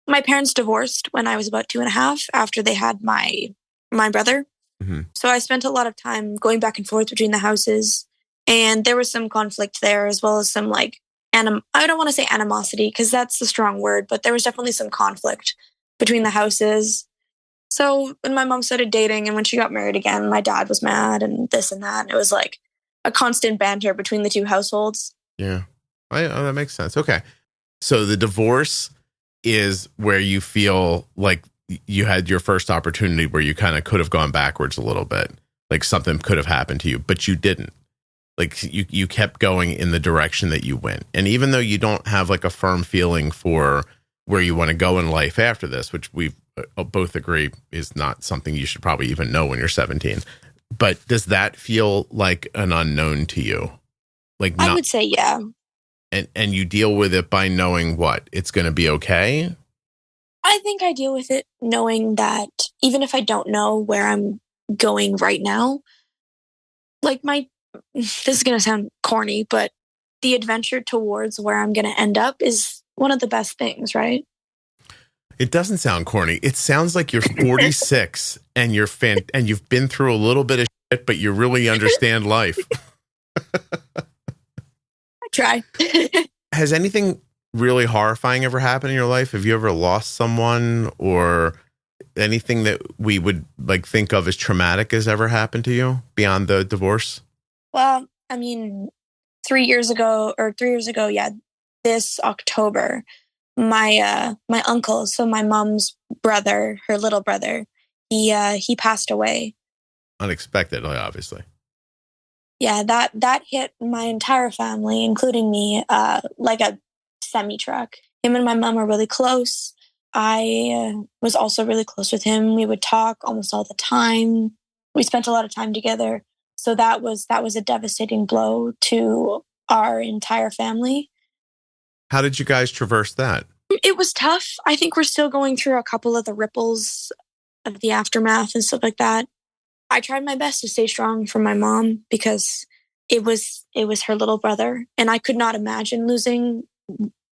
My parents divorced when I was about 2.5 after they had my brother. Mm-hmm. So I spent a lot of time going back and forth between the houses, and there was some conflict there, as well as some like I don't want to say animosity because that's a strong word, but there was definitely some conflict between the houses. So when my mom started dating and when she got married again, my dad was mad and this and that. And it was like a constant banter between the two households. Yeah, that makes sense. Okay. So the divorce is where you feel like you had your first opportunity where you kind of could have gone backwards a little bit, like something could have happened to you, but you didn't. Like you kept going in the direction that you went. And even though you don't have like a firm feeling for where you want to go in life after this, which we both agree is not something you should probably even know when you're 17. But does that feel like an unknown to you? Like I would say, yeah. And you deal with it by knowing what? It's going to be okay? I think I deal with it knowing that even if I don't know where I'm going right now, like this is going to sound corny, but the adventure towards where I'm going to end up is one of the best things, right? It doesn't sound corny. It sounds like you're 46 and and you've been through a little bit of shit, but you really understand life. I try. Has anything really horrifying ever happened in your life? Have you ever lost someone or anything that we would like think of as traumatic has ever happened to you beyond the divorce? Well, I mean, 3 years ago, yeah, this October, my uncle, so my mom's brother, her little brother, he passed away. Unexpectedly, obviously. Yeah, that hit my entire family, including me, like a semi-truck. Him and my mom were really close. I was also really close with him. We would talk almost all the time. We spent a lot of time together. So that was a devastating blow to our entire family. How did you guys traverse that? It was tough. I think we're still going through a couple of the ripples of the aftermath and stuff like that. I tried my best to stay strong for my mom because it was her little brother, and I could not imagine losing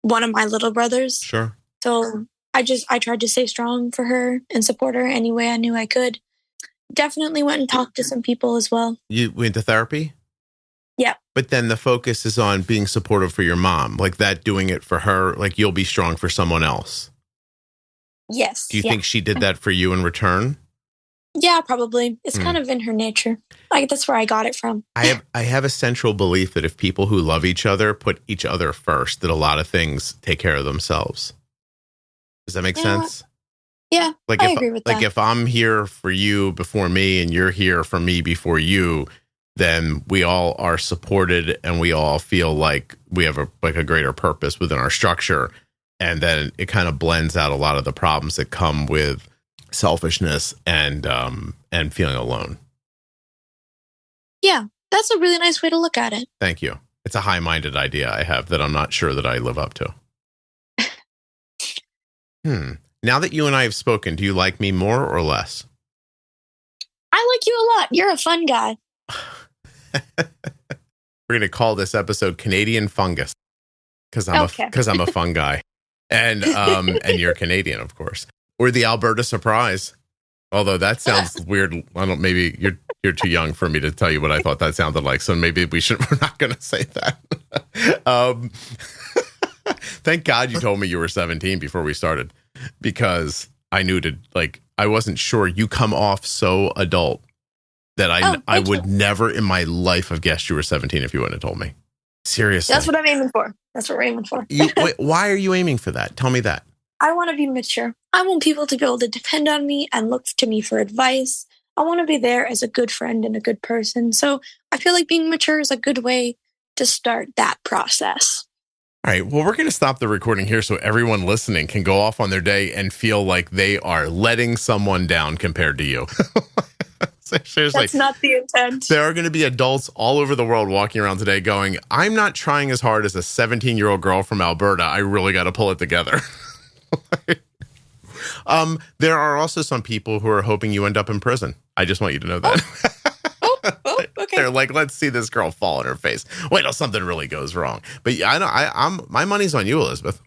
one of my little brothers. Sure. So I tried to stay strong for her and support her any way I knew I could. Definitely went and talked to some people as well. You went to therapy? Yeah. But then the focus is on being supportive for your mom, like that, doing it for her, like you'll be strong for someone else. Yes. Do you think she did that for you in return? Yeah, probably. It's kind of in her nature. Like that's where I got it from. I have a central belief that if people who love each other put each other first, that a lot of things take care of themselves. Does that make sense? Yeah, I agree with that. Like if I'm here for you before me and you're here for me before you, then we all are supported and we all feel like we have a greater purpose within our structure. And then it kind of blends out a lot of the problems that come with selfishness and feeling alone. Yeah, that's a really nice way to look at it. Thank you. It's a high-minded idea I have that I'm not sure that I live up to. Now that you and I have spoken, do you like me more or less? I like you a lot. You're a fun guy. We're going to call this episode Canadian Fungus because I'm a fun guy. And you're Canadian, of course. Or the Alberta Surprise. Although that sounds weird. Maybe you're too young for me to tell you what I thought that sounded like. So maybe we're not going to say that. Thank God you told me you were 17 before we started, because I knew I wasn't sure. You come off so adult that I would never in my life have guessed you were 17 if you wouldn't have told me. Seriously. That's what I'm aiming for. That's what we're aiming for. Wait, why are you aiming for that? Tell me that. I want to be mature. I want people to be able to depend on me and look to me for advice. I want to be there as a good friend and a good person. So I feel like being mature is a good way to start that process. All right. Well, we're going to stop the recording here so everyone listening can go off on their day and feel like they are letting someone down compared to you. Seriously. That's not the intent. There are going to be adults all over the world walking around today going, I'm not trying as hard as a 17-year-old girl from Alberta. I really got to pull it together. There are also some people who are hoping you end up in prison. I just want you to know that. Okay. They're like, let's see this girl fall on her face. Wait till something really goes wrong. But I know I'm my money's on you, Elizabeth.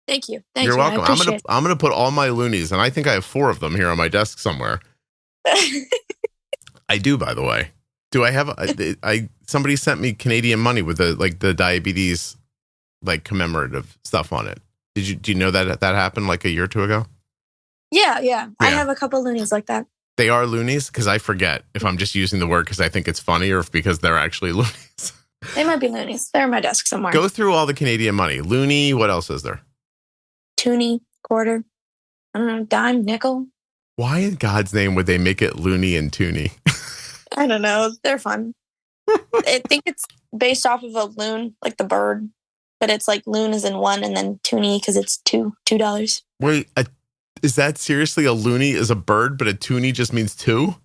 Thank you. You're welcome. I'm gonna put all my loonies, and I think I have 4 of them here on my desk somewhere. I do, by the way. Do I have? Somebody sent me Canadian money with the diabetes commemorative stuff on it. Do you know that happened like a year or 2 ago? Yeah. I have a couple loonies like that. They are loonies? Because I forget if I'm just using the word because I think it's funny or if because they're actually loonies. They might be loonies. They're on my desk somewhere. Go through all the Canadian money. Loonie, what else is there? Toonie, quarter, I don't know, dime, nickel. Why in God's name would they make it loony and toonie? I don't know. They're fun. I think it's based off of a loon, like the bird. But it's like loon is in 1 and then toonie because it's $2. Wait, is that seriously a loony is a bird, but a toonie just means 2?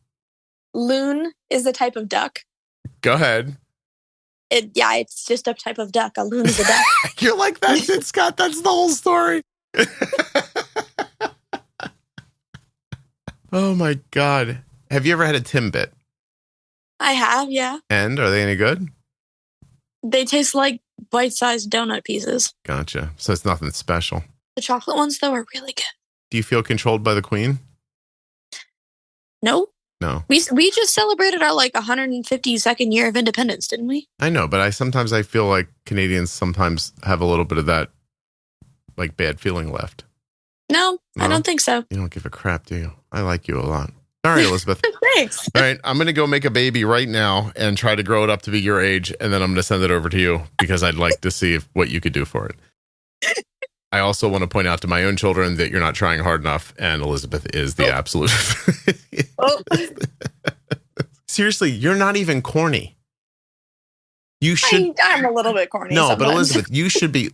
Loon is a type of duck. Go ahead. It's just a type of duck. A loon is a duck. You're like, that's it, Scott. That's the whole story. Oh, my God. Have you ever had a Timbit? I have, yeah. And are they any good? They taste like bite-sized donut pieces. Gotcha. So it's nothing special. The chocolate ones, though, are really good. Do you feel controlled by the Queen? No. No. We just celebrated our 152nd year of independence, didn't we? I know, but I feel like Canadians sometimes have a little bit of that bad feeling left. No, I don't think so. You don't give a crap, do you? I like you a lot. All right, Elizabeth. Thanks. All right, I'm going to go make a baby right now and try to grow it up to be your age, and then I'm going to send it over to you because I'd like to see what you could do for it. I also want to point out to my own children that you're not trying hard enough, and Elizabeth is the absolute. Seriously, you're not even corny. You should. I'm a little bit corny. No, sometimes. but Elizabeth, you should be.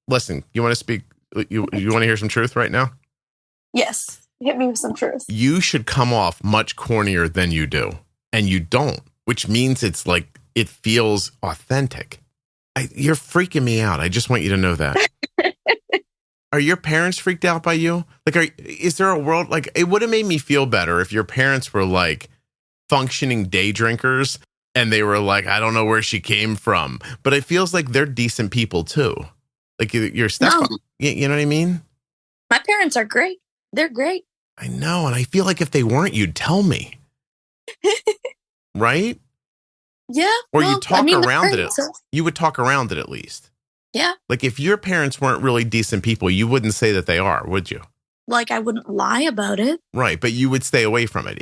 Listen, you want to speak? You want to hear some truth right now? Yes. Hit me with some truth. You should come off much cornier than you do. And you don't, which means it's it feels authentic. You're freaking me out. I just want you to know that. Are your parents freaked out by you? Is there a world, it would have made me feel better if your parents were functioning day drinkers and they were I don't know where she came from. But it feels like they're decent people too. Your stepfather, you know what I mean? My parents are great. They're great. I know. And I feel like if they weren't, you'd tell me. Right? Yeah. Or you talk around it. You would talk around it at least. Yeah. If your parents weren't really decent people, you wouldn't say that they are, would you? I wouldn't lie about it. Right. But you would stay away from it.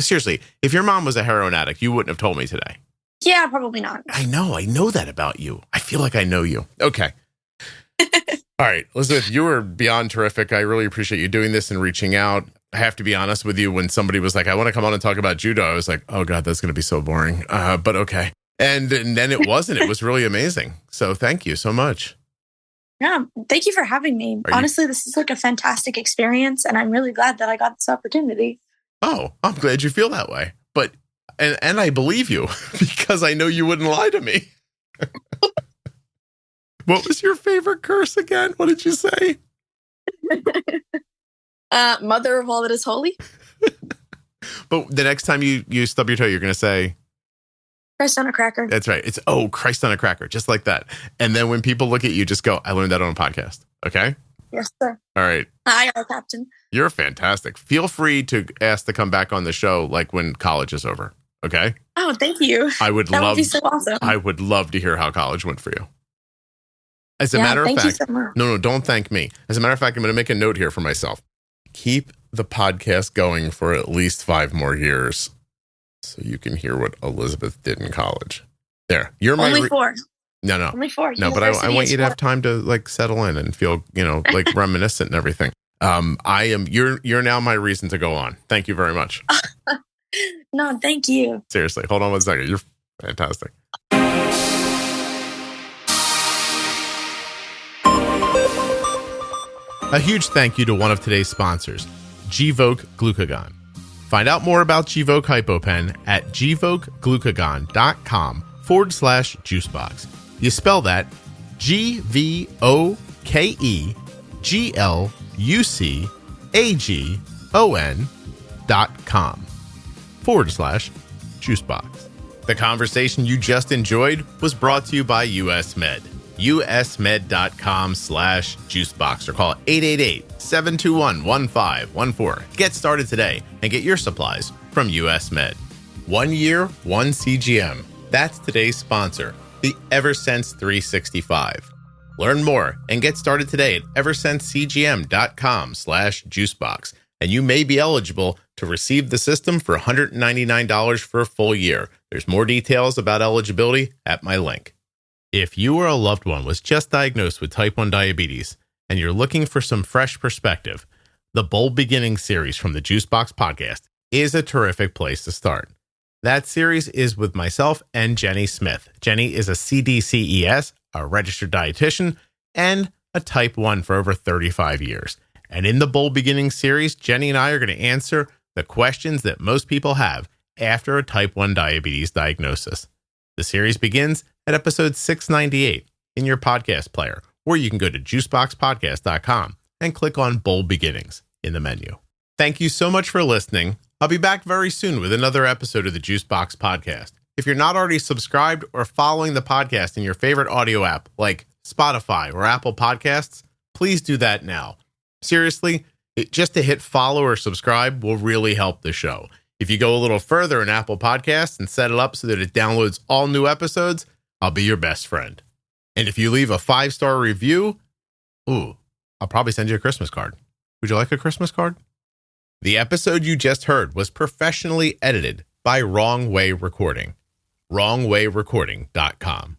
Seriously, if your mom was a heroin addict, you wouldn't have told me today. Yeah, probably not. I know that about you. I feel like I know you. Okay. All right, Elizabeth, you were beyond terrific. I really appreciate you doing this and reaching out. I have to be honest with you. When somebody was like, I want to come on and talk about judo, I was like, oh, God, that's going to be so boring. But okay. And then it wasn't. It was really amazing. So thank you so much. Yeah, thank you for having me. Honestly, this is a fantastic experience, and I'm really glad that I got this opportunity. Oh, I'm glad you feel that way. But, and I believe you because I know you wouldn't lie to me. What was your favorite curse again? What did you say? Mother of all that is holy. But the next time you stub your toe, you're going to say, Christ on a cracker. That's right. It's, Christ on a cracker. Just like that. And then when people look at you, just go, I learned that on a podcast. Okay? Yes, sir. All right. Hi, our captain. You're fantastic. Feel free to ask to come back on the show when college is over. Okay? Oh, thank you. That would be so awesome. I would love to hear how college went for you. As a matter of fact, no, don't thank me. As a matter of fact, I'm going to make a note here for myself. Keep the podcast going for at least 5 more years so you can hear what Elizabeth did in college. There. You're only 4. No. Only 4. No, but I want you to have time to settle in and feel, reminiscent and everything. You're now my reason to go on. Thank you very much. No, thank you. Seriously. Hold on one second. You're fantastic. A huge thank you to one of today's sponsors, Gvoke Glucagon. Find out more about Gvoke HypoPen at gvokeglucagon.com/juicebox. You spell that GVOKEGLUCAGON.com/juicebox. The conversation you just enjoyed was brought to you by US Med. usmed.com/juicebox or call 888-721-1514. Get started today and get your supplies from US Med. 1 year, 1 CGM. That's today's sponsor, the Eversense 365. Learn more and get started today at eversensecgm.com/juicebox. And you may be eligible to receive the system for $199 for a full year. There's more details about eligibility at my link. If you or a loved one was just diagnosed with type 1 diabetes and you're looking for some fresh perspective, the Bold Beginnings series from the Juicebox Podcast is a terrific place to start. That series is with myself and Jenny Smith. Jenny is a CDCES, a registered dietitian, and a type 1 for over 35 years. And in the Bold Beginnings series, Jenny and I are going to answer the questions that most people have after a type 1 diabetes diagnosis. The series begins at episode 698 in your podcast player, or you can go to juiceboxpodcast.com and click on Bold Beginnings in the menu. Thank you so much for listening. I'll be back very soon with another episode of the Juicebox Podcast. If you're not already subscribed or following the podcast in your favorite audio app like Spotify or Apple Podcasts, please do that now. Seriously, just to hit follow or subscribe will really help the show. If you go a little further in Apple Podcasts and set it up so that it downloads all new episodes, I'll be your best friend. And if you leave a 5-star review, I'll probably send you a Christmas card. Would you like a Christmas card? The episode you just heard was professionally edited by Wrong Way Recording. WrongWayRecording.com.